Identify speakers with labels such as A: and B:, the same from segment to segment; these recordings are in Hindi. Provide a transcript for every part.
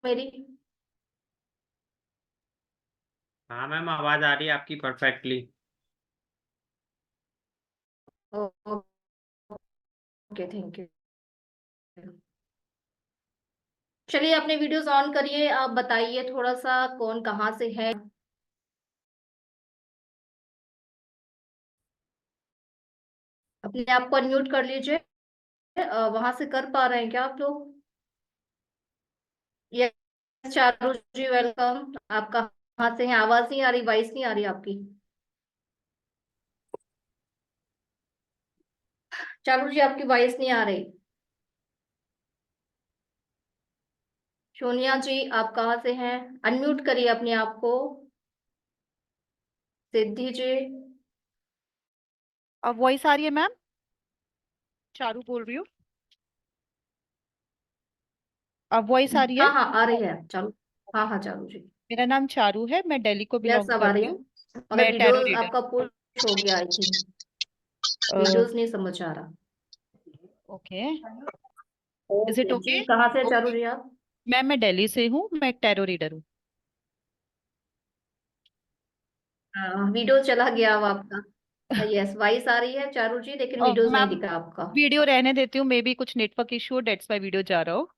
A: मेरी?
B: हाँ मैम, आवाज आ रही है आपकी परफेक्टली।
A: Okay, thank you. चलिए, अपने वीडियोस ऑन करिए। आप बताइए थोड़ा सा, कौन कहाँ से है? अपने आप को अनम्यूट कर लीजिए। वहां से कर पा रहे हैं क्या आप लोग? यस, चारू जी वेलकम। आप कहाँ से हैं? आवाज नहीं आ रही, वॉइस नहीं आ रही आपकी। चारू जी, आपकी वॉइस नहीं आ रही। सोनिया जी, आप कहाँ से हैं? अनम्यूट करिए अपने आप को। सिद्धि जी।
C: अब वॉइस आ रही है मैम? चारू बोल रही हूँ। अब वॉइस आ रही है?
A: हाँ हाँ, आ रही है। चलो। हाँ हाँ, चारू जी।
C: मेरा नाम चारू है, मैं दिल्ली को
A: यस,
C: बिलोंग
A: अब आ रही
C: करती
A: है।
C: हूँ।
A: मगर
C: मैं टैरो
A: वीडियोस
C: रीडर।
A: आपका पुश हो गया, आई थिंक। वीडियोस नहीं समझ आ रहा।
C: Okay. Is it
A: okay
C: okay?
A: जी, कहाँ से हैं चारू जी आप?
C: मैम मैं दिल्ली से हूँ, मैं टैरो रीडर हूँ।
A: वीडियो चला गया अब आपका। यस, वॉइस आ रही है चारू जी, लेकिन
C: और
A: वीडियोस नहीं
C: मैम
A: दिखा आपका।
C: वीडियो रहने देती हूँ, मे बी कुछ network issue, that's why video जा रहा हो।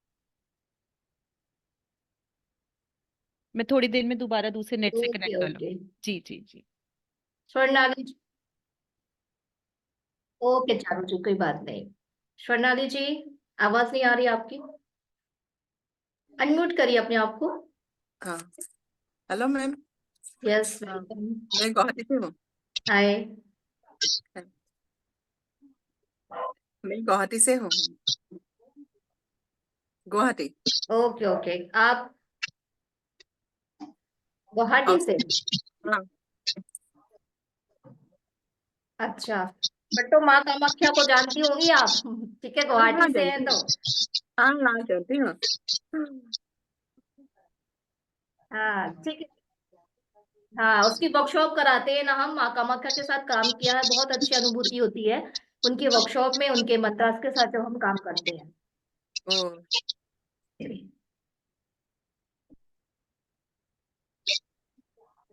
C: मैं थोड़ी देर में दोबारा दूसरे नेट से
A: ओके
C: कनेक्ट कर
A: ओके।
C: लूंगी। जी जी जी।
A: स्वर्णाली जी। ओके चारू जी, कोई बात नहीं। स्वर्णाली जी, आवाज नहीं आ रही आपकी। अनम्यूट करिए अपने आप को।
D: हाँ। Hello ma'am.
A: Yes, welcome.
D: मैं गुवाहाटी से हूँ।
A: हाय।
D: मैं गुवाहाटी से हूँ। गुवाहाटी।
A: Okay okay. आप गुवाहाटी
D: और
A: से?
D: हाँ
A: अच्छा। बट तो माँ कामाख्या को जानती होंगी आप। ठीक है,
D: हाँ हाँ,
A: गुवाहाटी से हैं
D: जानती
A: तो।
D: हूँ। हाँ हाँ, जानती हूँ।
A: हाँ, ठीक है। हाँ, उसकी वर्कशॉप कराते हैं ना हम। माँ कामाख्या के साथ काम किया है, बहुत अच्छी अनुभूति होती है उनके वर्कशॉप में, उनके मंत्रास के साथ जब हम काम करते हैं।
D: ओ,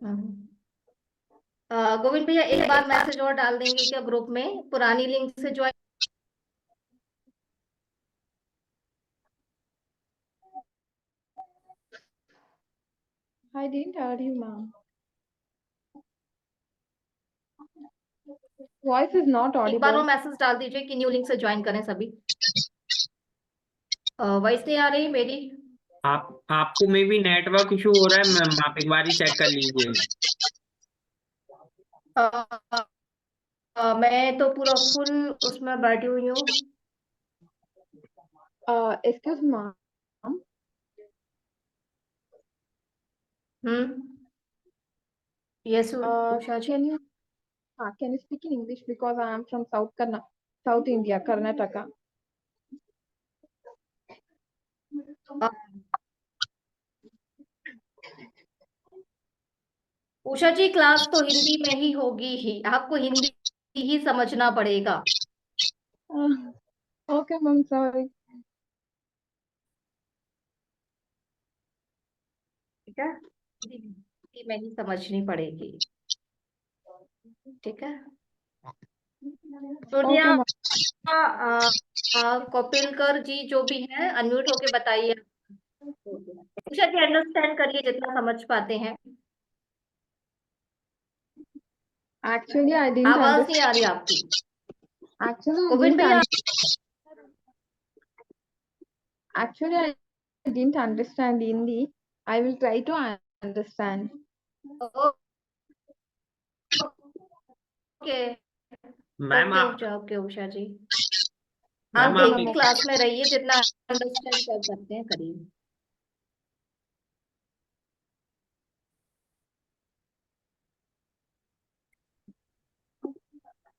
A: हम्म। गोविंद भैया, एक बार मैसेज और डाल देंगे क्या ग्रुप में? पुरानी लिंक से join.
E: I didn't heard you, ma'am. Voice is not
A: एक बार वो
E: audible.
A: मैसेज डाल दीजिए कि न्यू लिंक से ज्वाइन करें सभी। वॉइस नहीं आ रही मेरी?
B: आपको मे भी नेटवर्क इशू हो रहा है मैम, आप एक बार ही चेक कर लीजिए।
A: अ, मैं तो पूरा फुल उसमें बैठी हुई हूँ।
E: Excuse ma'am.
A: Hmm. Yes Usha ji.
E: Can you speak in English because I am from South India, Karnataka.
A: Uh, Usha ji, class तो हिंदी में ही होगी ही, आपको हिंदी ही समझना पड़ेगा।
E: Okay, ma'am. Sorry.
A: ठीक है, हिंदी में ही समझनी पड़ेगी। ठीक है।
E: Okay,
A: Sonia,
E: ma'am.
A: कपिलकर जी जो भी हैं, अनम्यूट होके बताइए। उषा जी, अंडरस्टैंड करिए जितना समझ पाते हैं।
E: Actually, I didn't
A: आवाज नहीं
E: understand.
A: आ रही आपकी।
E: Actually, I
A: Govind
E: didn't.
A: भैया।
E: Actually, I didn't understand Hindi. I will try to understand.
A: Okay
B: ma'am
A: okay
B: आप
A: उषा, ओके उषा जी। आप
B: मैम
E: Okay,
B: आप
E: ma'am.
A: देखिए, क्लास में रहिए, जितना अंडरस्टैंड कर सकते हैं करिए।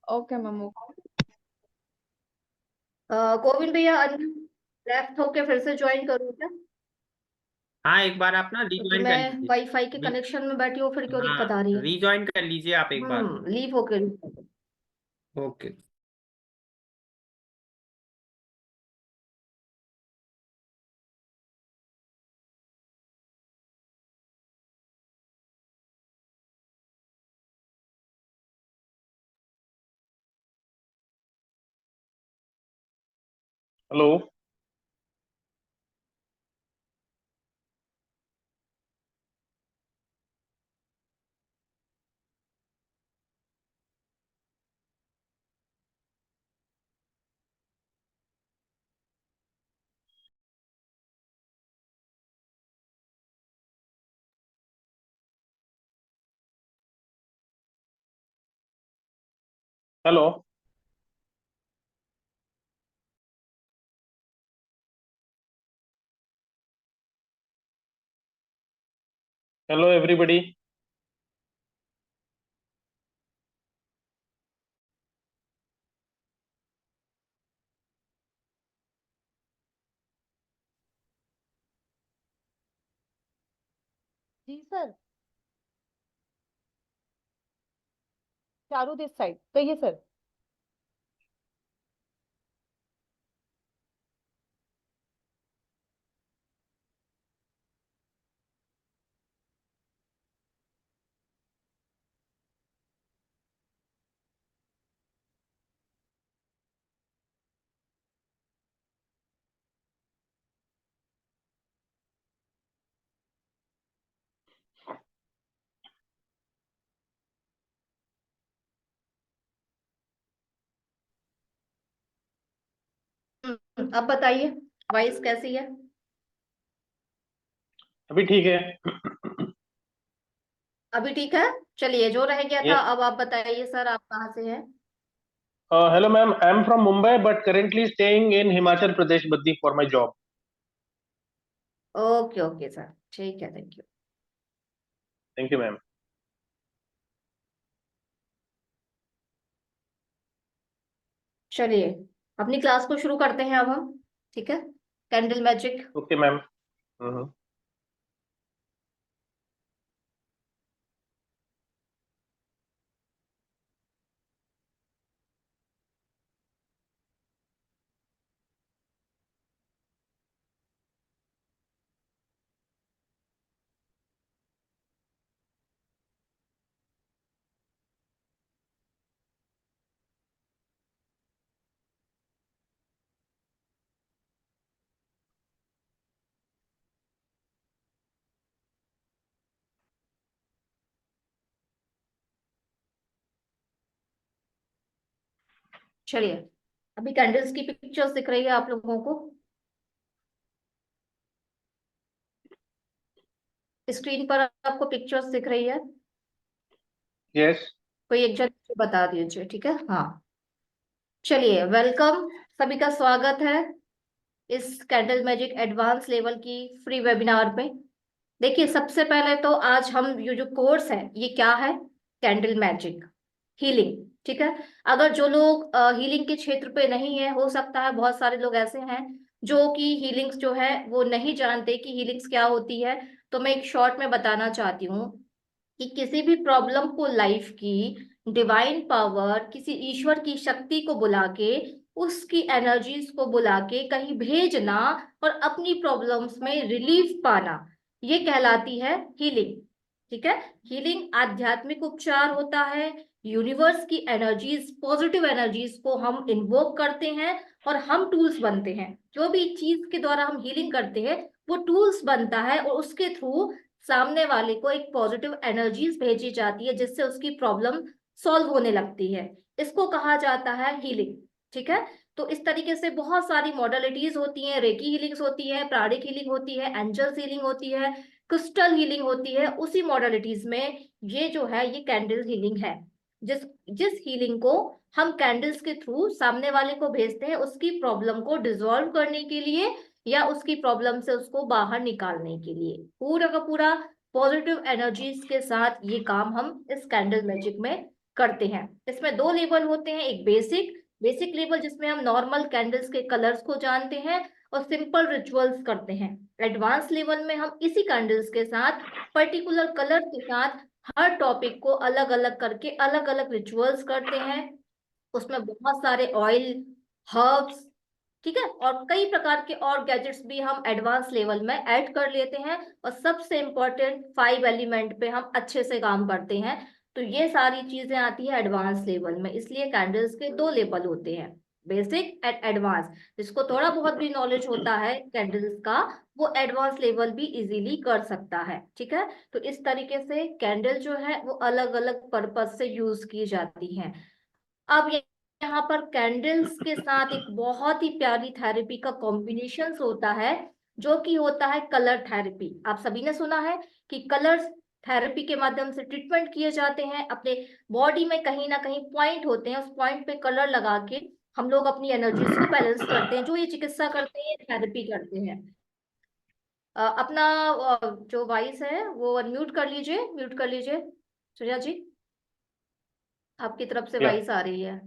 E: Okay, ma'am.
A: गोविंद भैया, लेफ्ट होके फिर से ज्वाइन करूँ क्या?
B: हाँ, एक बार आप ना
A: क्योंकि
B: रीज्वाइन कर
A: मैं
B: लीजिए।
A: वाईफाई के कनेक्शन में बैठी हूँ, फिर क्यों दिक्कत आ रही
B: हाँ,
A: है?
B: रीज्वाइन कर लीजिए आप एक बार।
A: लीव होके।
B: Okay.
F: Hello. Hello. Hello everybody.
C: जी सर, चारों दिस साइड कहिए सर।
A: अब बताइए, वॉइस कैसी है?
F: अभी ठीक है।
A: अभी ठीक है। चलिए, जो रह गया
F: ये
A: था अब आप बताइए सर, आप कहाँ से हैं?
F: Hello ma'am, I am from Mumbai but currently staying in Himachal Pradesh Baddi for my job.
A: Okay okay sir, ठीक है, thank you.
F: Thank you ma'am.
A: चलिए, अपनी क्लास को शुरू करते हैं अब हम। ठीक है, कैंडल मैजिक।
F: Okay ma'am.
A: चलिए, अभी कैंडल्स की पिक्चर्स दिख रही है आप लोगों को स्क्रीन पर? आपको पिक्चर्स दिख रही है?
F: यस।
A: कोई एक जन बता दीजिए, ठीक है? हाँ, चलिए, वेलकम, सभी का स्वागत है इस कैंडल मैजिक एडवांस लेवल की फ्री वेबिनार पे। देखिए, सबसे पहले तो आज हम ये जो कोर्स है ये क्या है? Candle magic healing. ठीक है, अगर जो लोग हीलिंग के क्षेत्र पे नहीं है, हो सकता है बहुत सारे लोग ऐसे हैं जो कि हीलिंग्स जो है वो नहीं जानते कि हीलिंग्स क्या होती है। तो मैं एक शॉर्ट में बताना चाहती हूँ कि किसी भी प्रॉब्लम को लाइफ की डिवाइन पावर, किसी ईश्वर की शक्ति को बुला के, उसकी एनर्जीज को बुला के कहीं भेजना और अपनी प्रॉब्लम्स में रिलीफ पाना, ये कहलाती है हीलिंग। ठीक है, हीलिंग आध्यात्मिक उपचार होता है। यूनिवर्स की एनर्जीज, पॉजिटिव एनर्जीज को हम इन्वोक करते हैं और हम टूल्स बनते हैं। जो भी चीज के द्वारा हम हीलिंग करते हैं वो टूल्स बनता है और उसके थ्रू सामने वाले को एक पॉजिटिव एनर्जीज भेजी जाती है जिससे उसकी प्रॉब्लम सॉल्व होने लगती है। इसको कहा जाता है हीलिंग। ठीक है, तो इस तरीके से बहुत सारी मॉडलिटीज होती हैं। रेकी हीलिंग्स होती है, प्राणिक हीलिंग होती है, एंजल्स हीलिंग होती है, क्रिस्टल हीलिंग होती है। उसी मॉडलिटीज में ये जो है ये कैंडल हीलिंग है। जिस जिस हीलिंग को हम कैंडल्स के थ्रू सामने वाले को भेजते हैं उसकी प्रॉब्लम को डिसॉल्व करने के लिए या उसकी प्रॉब्लम से उसको बाहर निकालने के लिए, पूरा का पूरा पॉजिटिव एनर्जीज के साथ ये काम हम इस कैंडल मैजिक में करते हैं। इसमें दो लेवल होते हैं, एक बेसिक बेसिक लेवल जिसमें हम नॉर्मल कैंडल्स के कलर्स को जानते हैं और सिंपल रिचुअल्स करते हैं। एडवांस लेवल में हम इसी कैंडल्स के साथ पर्टिकुलर कलर के साथ हर टॉपिक को अलग अलग करके अलग अलग रिचुअल्स करते हैं। उसमें बहुत सारे ऑयल, हर्ब्स, ठीक है, और कई प्रकार के और गैजेट्स भी हम एडवांस लेवल में ऐड कर लेते हैं। और सबसे इम्पोर्टेंट 5 एलिमेंट पे हम अच्छे से काम करते हैं। तो ये सारी चीजें आती है एडवांस लेवल में, इसलिए कैंडल्स के दो लेवल होते हैं, बेसिक एंड एडवांस। जिसको थोड़ा बहुत भी नॉलेज होता है कैंडल्स का, वो एडवांस लेवल भी इजीली कर सकता है। ठीक है, तो इस तरीके से कैंडल जो है वो अलग अलग पर्पज से यूज की जाती हैं। अब यहाँ पर कैंडल्स के साथ एक बहुत ही प्यारी थेरेपी का कॉम्बिनेशन होता है, जो कि होता है कलर थेरेपी। आप सभी ने सुना है कि कलर्स थेरेपी के माध्यम से ट्रीटमेंट किए जाते हैं। अपने बॉडी में कहीं ना कहीं पॉइंट होते हैं, उस पॉइंट पे कलर लगा के हम लोग अपनी एनर्जीज को बैलेंस करते हैं। जो ये चिकित्सा करते हैं, थेरेपी करते हैं। अपना जो वॉइस है वो म्यूट कर लीजिए, म्यूट कर लीजिए सूर्या जी, आपकी तरफ से
F: Yeah.
A: वॉइस आ रही है।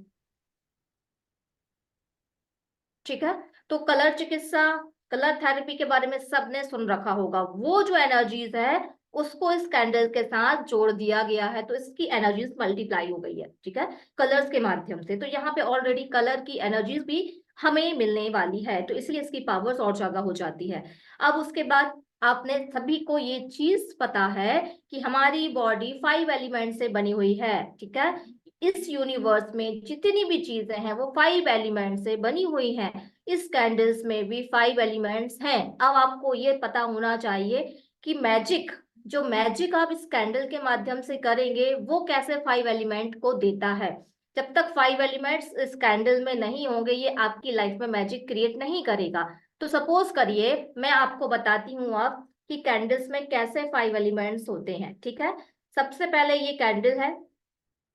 A: ठीक है, तो कलर चिकित्सा, कलर थेरेपी के बारे में सबने सुन रखा होगा। वो जो एनर्जीज है उसको इस कैंडल के साथ जोड़ दिया गया है, तो इसकी एनर्जीज मल्टीप्लाई हो गई है। ठीक है, कलर्स के माध्यम से। तो यहाँ पे ऑलरेडी कलर की एनर्जीज भी हमें मिलने वाली है, तो इसलिए इसकी पावर्स और ज्यादा हो जाती है। अब उसके बाद आपने सभी को ये चीज पता है कि हमारी बॉडी 5 एलिमेंट से बनी हुई है। ठीक है, इस यूनिवर्स में जितनी भी चीजें हैं वो 5 एलिमेंट से बनी हुई हैं। इस कैंडल्स में भी 5 एलिमेंट्स हैं। अब आपको ये पता होना चाहिए कि मैजिक, जो मैजिक आप इस कैंडल के माध्यम से करेंगे वो कैसे 5 एलिमेंट को देता है। जब तक 5 एलिमेंट्स इस कैंडल में नहीं होंगे, ये आपकी लाइफ में मैजिक क्रिएट नहीं करेगा। तो सपोज करिए मैं आपको बताती हूँ अब कि कैंडल्स में कैसे 5 एलिमेंट्स होते हैं। ठीक है, सबसे पहले ये कैंडल है।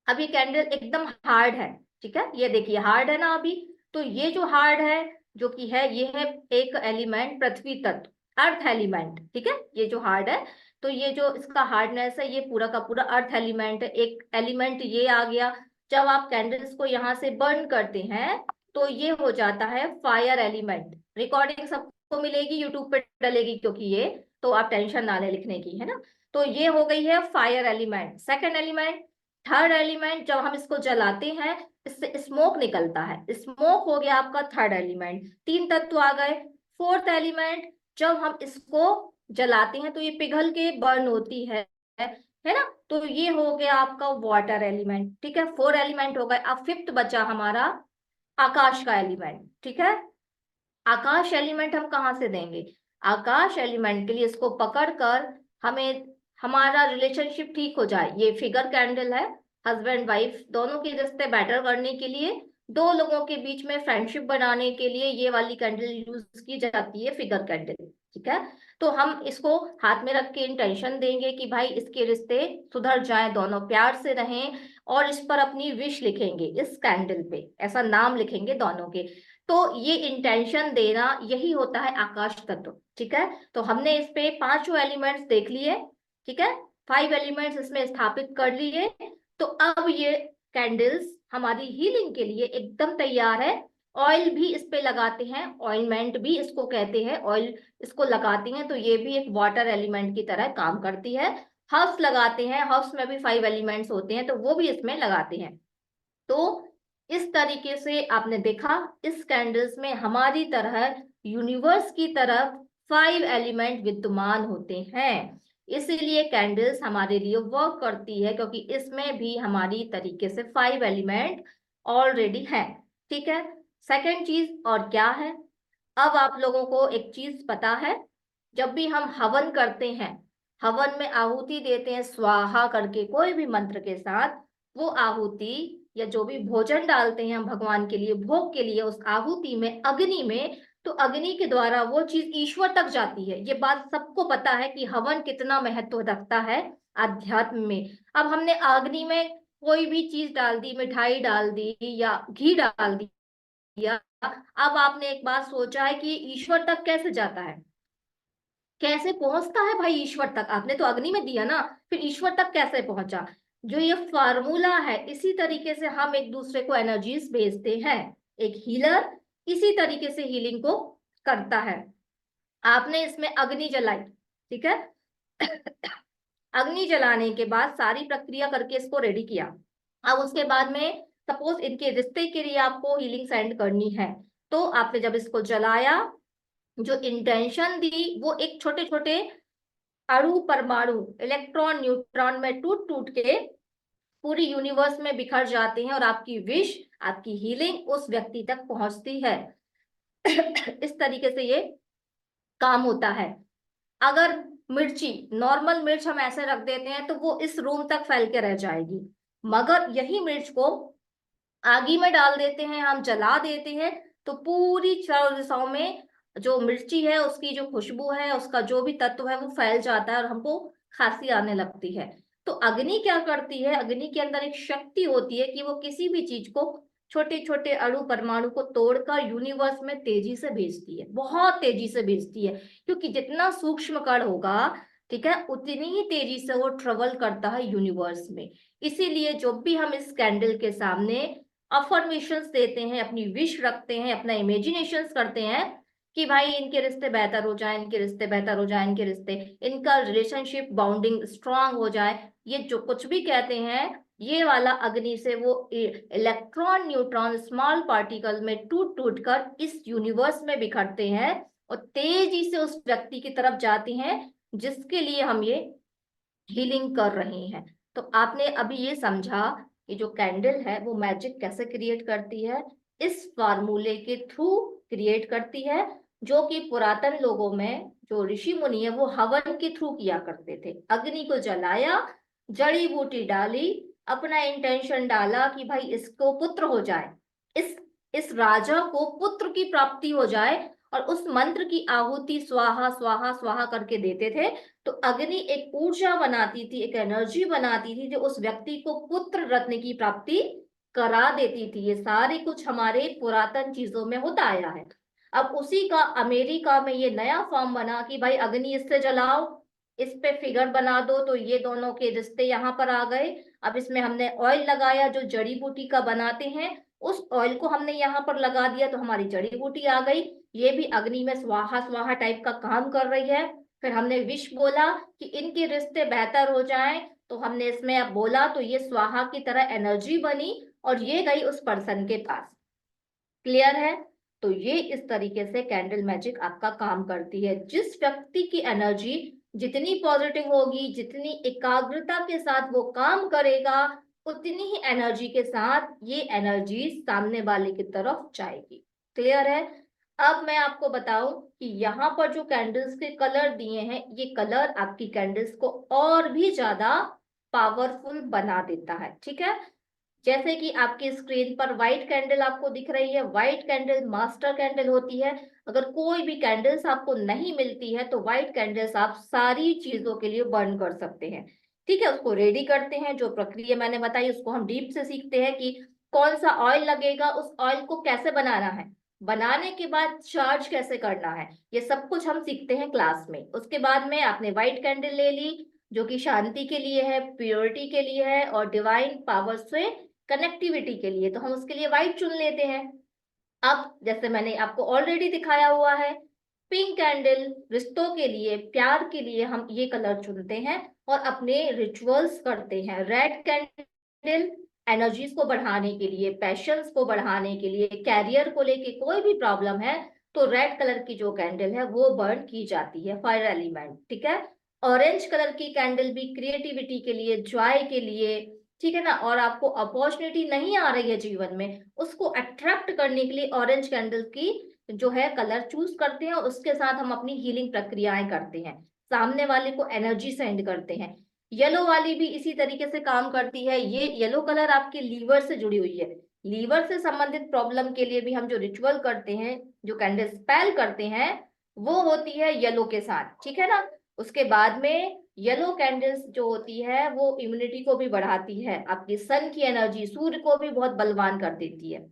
A: अब ये कैंडल एकदम हार्ड है। ठीक है, ये देखिए हार्ड है ना अभी। तो ये जो हार्ड है, जो कि है, ये है एक एलिमेंट पृथ्वी तत्व, अर्थ एलिमेंट। ठीक है, ये जो हार्ड है, तो ये जो इसका हार्डनेस है, ये पूरा का पूरा अर्थ एलिमेंट है। एक एलिमेंट ये आ गया। जब आप कैंडल्स को यहाँ से बर्न करते हैं तो ये हो जाता है फायर एलिमेंट। रिकॉर्डिंग सबको मिलेगी, यूट्यूब पे डलेगी, क्योंकि ये, तो आप टेंशन ना ले लिखने की, है ना। तो ये हो गई है fire element, second element. Third element, जब हम इसको जलाते हैं इससे स्मोक निकलता है, स्मोक हो गया आपका थर्ड एलिमेंट। 3 तत्व आ गए। फोर्थ एलिमेंट, जब हम इसको जलाते हैं तो ये पिघल के बर्न होती है ना। तो ये हो गया आपका वाटर एलिमेंट। ठीक है, 4 एलिमेंट हो गए। अब फिफ्थ बचा हमारा आकाश का एलिमेंट। ठीक है, आकाश एलिमेंट हम कहाँ से देंगे? आकाश एलिमेंट के लिए इसको पकड़कर हमें हमारा रिलेशनशिप ठीक हो जाए। ये फिगर कैंडल है, हस्बैंड वाइफ दोनों के रिश्ते बेटर करने के लिए, 2 लोगों के बीच में फ्रेंडशिप बनाने के लिए ये वाली कैंडल यूज की जाती है, फिगर कैंडल। ठीक है, तो हम इसको हाथ में रख के इंटेंशन देंगे कि भाई इसके रिश्ते सुधर जाएं, दोनों प्यार से रहें, और इस पर अपनी विश लिखेंगे, इस कैंडल पे ऐसा नाम लिखेंगे दोनों के। तो ये इंटेंशन देना यही होता है आकाश तत्व। ठीक है, तो हमने इस पे 5 एलिमेंट्स देख लिए। ठीक है, 5 एलिमेंट्स इसमें स्थापित कर लिए। तो अब ये कैंडल्स हमारी हीलिंग के लिए एकदम तैयार है। ऑयल भी इस पे लगाते हैं, ऑइलमेंट भी इसको कहते हैं, ऑयल इसको लगाते हैं, तो ये भी एक वाटर एलिमेंट की तरह काम करती है। हर्ब्स लगाते हैं, हर्ब्स में भी 5 एलिमेंट्स होते हैं, तो वो भी इसमें लगाते हैं। तो इस तरीके से आपने देखा, इस कैंडल्स में हमारी तरह यूनिवर्स की तरफ 5 एलिमेंट विद्यमान होते हैं। इसीलिए कैंडल्स हमारे लिए वर्क करती है, क्योंकि इसमें भी हमारी तरीके से 5 एलिमेंट ऑलरेडी है। ठीक है, सेकंड चीज और क्या है? अब आप लोगों को एक चीज पता है, जब भी हम हवन करते हैं, हवन में आहुति देते हैं स्वाहा करके कोई भी मंत्र के साथ, वो आहुति या जो भी भोजन डालते हैं हम भगवान के लिए, भोग के लिए, उस आहुति में, अग्नि में, तो अग्नि के द्वारा वो चीज ईश्वर तक जाती है। ये बात सबको पता है कि हवन कितना महत्व रखता है आध्यात्म में। अब हमने अग्नि में कोई भी चीज डाल दी, मिठाई डाल दी या घी डाल दिया, अब आपने एक बात सोचा है कि ईश्वर तक कैसे जाता है, कैसे पहुंचता है भाई ईश्वर तक? आपने तो अग्नि में दिया ना, फिर ईश्वर तक कैसे पहुंचा? जो ये फार्मूला है, इसी तरीके से हम एक दूसरे को एनर्जीज भेजते हैं। एक हीलर इसी तरीके से हीलिंग को करता है। आपने इसमें अग्नि जलाई, ठीक है अग्नि जलाने के बाद सारी प्रक्रिया करके इसको रेडी किया। अब उसके बाद में सपोज इनके रिश्ते के लिए आपको हीलिंग सेंड करनी है, तो आपने जब इसको जलाया, जो इंटेंशन दी, वो एक छोटे छोटे अणु, परमाणु, इलेक्ट्रॉन, न्यूट्रॉन में टूट टूट के पूरी यूनिवर्स में बिखर जाते हैं और आपकी विश, आपकी हीलिंग उस व्यक्ति तक पहुंचती है। इस तरीके से ये काम होता है। अगर मिर्ची, नॉर्मल मिर्च हम ऐसे रख देते हैं तो वो इस रूम तक फैल के रह जाएगी, मगर यही मिर्च को आगी में डाल देते हैं, हम जला देते हैं, तो पूरी चारों दिशाओं में जो मिर्ची है उसकी जो खुशबू है, उसका जो भी तत्व है वो फैल जाता है और हमको खांसी आने लगती है। तो अग्नि क्या करती है, अग्नि के अंदर एक शक्ति होती है कि वो किसी भी चीज को, छोटे छोटे अणु परमाणु को तोड़कर यूनिवर्स में तेजी से भेजती है, बहुत तेजी से भेजती है, क्योंकि जितना सूक्ष्म कण होगा, ठीक है, उतनी ही तेजी से वो ट्रेवल करता है यूनिवर्स में। इसीलिए जो भी हम इस कैंडल के सामने अफर्मेशंस देते हैं, अपनी विश रखते हैं, अपना इमेजिनेशंस करते हैं कि भाई इनके रिश्ते बेहतर हो जाए, इनके रिश्ते बेहतर हो जाए, इनके रिश्ते, इनका रिलेशनशिप बाउंडिंग स्ट्रांग हो जाए, ये जो कुछ भी कहते हैं, ये वाला अग्नि से वो इलेक्ट्रॉन, न्यूट्रॉन, स्मॉल पार्टिकल में टूट टूट कर इस यूनिवर्स में बिखरते हैं और तेजी से उस व्यक्ति की तरफ जाते हैं जिसके लिए हम ये हीलिंग कर रहे हैं। तो आपने अभी ये समझा कि जो कैंडल है वो मैजिक कैसे क्रिएट करती है, इस फार्मूले के थ्रू क्रिएट करती है, जो कि पुरातन लोगों में जो ऋषि मुनि है वो हवन के थ्रू किया करते थे। अग्नि को जलाया, जड़ी बूटी डाली, अपना इंटेंशन डाला कि भाई इसको पुत्र हो जाए, इस राजा को पुत्र की प्राप्ति हो जाए, और उस मंत्र की आहुति स्वाहा स्वाहा स्वाहा करके देते थे। तो अग्नि एक ऊर्जा बनाती थी, एक एनर्जी बनाती थी जो उस व्यक्ति को पुत्र रत्न की प्राप्ति करा देती थी। ये सारे कुछ हमारे पुरातन चीजों में होता आया है। अब उसी का अमेरिका में ये नया फॉर्म बना कि भाई अग्नि इससे जलाओ, इस पे फिगर बना दो, तो ये दोनों के रिश्ते यहाँ पर आ गए। अब इसमें हमने ऑयल लगाया जो जड़ी बूटी का बनाते हैं, उस ऑयल को हमने यहाँ पर लगा दिया तो हमारी जड़ी बूटी आ गई, ये भी अग्नि में स्वाहा स्वाहा टाइप का काम कर रही है। फिर हमने विश बोला कि इनके रिश्ते बेहतर हो जाएं, तो हमने इसमें अब बोला तो ये स्वाहा की तरह एनर्जी बनी और ये गई उस पर्सन के पास। क्लियर है? तो ये इस तरीके से कैंडल मैजिक आपका काम करती है। जिस व्यक्ति की एनर्जी जितनी पॉजिटिव होगी, जितनी एकाग्रता के साथ वो काम करेगा, उतनी ही एनर्जी के साथ ये एनर्जी सामने वाले की तरफ जाएगी। क्लियर है? अब मैं आपको बताऊं कि यहाँ पर जो कैंडल्स के कलर दिए हैं, ये कलर आपकी कैंडल्स को और भी ज्यादा पावरफुल बना देता है। ठीक है, जैसे कि आपकी स्क्रीन पर व्हाइट कैंडल आपको दिख रही है, व्हाइट कैंडल मास्टर कैंडल होती है। अगर कोई भी कैंडल्स आपको नहीं मिलती है तो व्हाइट कैंडल्स आप सारी चीजों के लिए बर्न कर सकते हैं। ठीक है, उसको रेडी करते हैं, जो प्रक्रिया मैंने बताई उसको हम डीप से सीखते हैं कि कौन सा ऑयल लगेगा, उस ऑयल को कैसे बनाना है, बनाने के बाद चार्ज कैसे करना है, ये सब कुछ हम सीखते हैं क्लास में। उसके बाद में आपने व्हाइट कैंडल ले ली जो कि शांति के लिए है, प्योरिटी के लिए है और डिवाइन पावर से कनेक्टिविटी के लिए, तो हम उसके लिए व्हाइट चुन लेते हैं। अब जैसे मैंने आपको ऑलरेडी दिखाया हुआ है, पिंक कैंडल रिश्तों के लिए, प्यार के लिए हम ये कलर चुनते हैं और अपने रिचुअल्स करते हैं। रेड कैंडल एनर्जीज को बढ़ाने के लिए, पैशंस को बढ़ाने के लिए, कैरियर को लेके कोई भी प्रॉब्लम है तो रेड कलर की जो कैंडल है वो बर्न की जाती है, फायर एलिमेंट। ठीक है, ऑरेंज कलर की कैंडल भी क्रिएटिविटी के लिए, जॉय के लिए, ठीक है ना, और आपको अपॉर्चुनिटी नहीं आ रही है जीवन में, उसको अट्रैक्ट करने के लिए ऑरेंज कैंडल की जो है कलर चूज करते हैं और उसके साथ हम अपनी हीलिंग प्रक्रियाएं करते हैं, सामने वाले को एनर्जी सेंड करते हैं। येलो वाली भी इसी तरीके से काम करती है। ये येलो कलर आपके लीवर से जुड़ी हुई है, लीवर से संबंधित प्रॉब्लम के लिए भी हम जो रिचुअल करते हैं, जो कैंडल स्पेल करते हैं, वो होती है येलो के साथ। ठीक है ना, उसके बाद में येलो कैंडल्स जो होती है वो इम्यूनिटी को भी बढ़ाती है, आपकी सन की एनर्जी, सूर्य को भी बहुत बलवान कर देती है।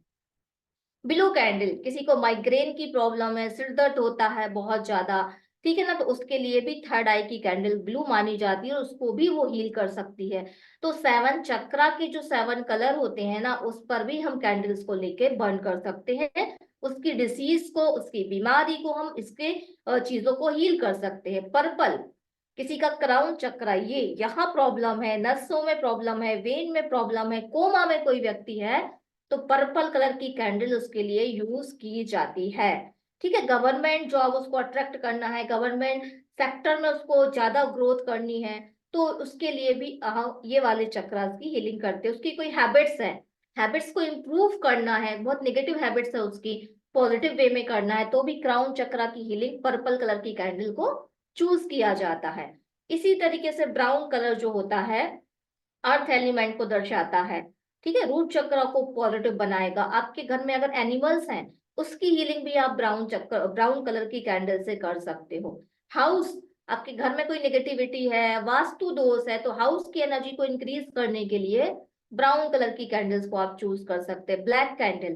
A: ब्लू कैंडल, किसी को माइग्रेन की प्रॉब्लम है, सिर दर्द होता है बहुत ज्यादा, ठीक है ना, तो उसके लिए भी थर्ड आई की कैंडल ब्लू मानी जाती है और उसको भी वो हील कर सकती है। तो 7 चक्रा के जो 7 कलर होते हैं ना, उस पर भी हम कैंडल्स को लेके बर्न कर सकते हैं, उसकी डिसीज को, उसकी बीमारी को हम इसके चीजों को हील कर सकते हैं। पर्पल, किसी का क्राउन चक्रा, ये यहाँ प्रॉब्लम है, नसों में प्रॉब्लम है, वेन में प्रॉब्लम है, कोमा में कोई व्यक्ति है, तो पर्पल कलर की कैंडल उसके लिए यूज की जाती है। ठीक है, गवर्नमेंट जॉब उसको अट्रैक्ट करना है, गवर्नमेंट सेक्टर में उसको ज्यादा ग्रोथ करनी है, तो उसके लिए भी ये वाले चक्रास की हीलिंग करते हैं। उसकी कोई हैबिट्स है, हैबिट्स को इम्प्रूव करना है, बहुत नेगेटिव हैबिट्स है उसकी, पॉजिटिव वे में करना है, तो भी क्राउन चक्रा की हीलिंग पर्पल कलर की कैंडल को चूज किया जाता है। इसी तरीके से ब्राउन कलर जो होता है अर्थ एलिमेंट को दर्शाता है, ठीक है, रूट चक्र को पॉजिटिव बनाएगा। आपके घर में अगर एनिमल्स हैं उसकी हीलिंग भी आप ब्राउन कलर की कैंडल से कर सकते हो। हाउस, आपके घर में कोई नेगेटिविटी है, वास्तु दोष है, तो हाउस की एनर्जी को इंक्रीज करने के लिए ब्राउन कलर की कैंडल्स को आप चूज कर सकते हैं। ब्लैक कैंडल,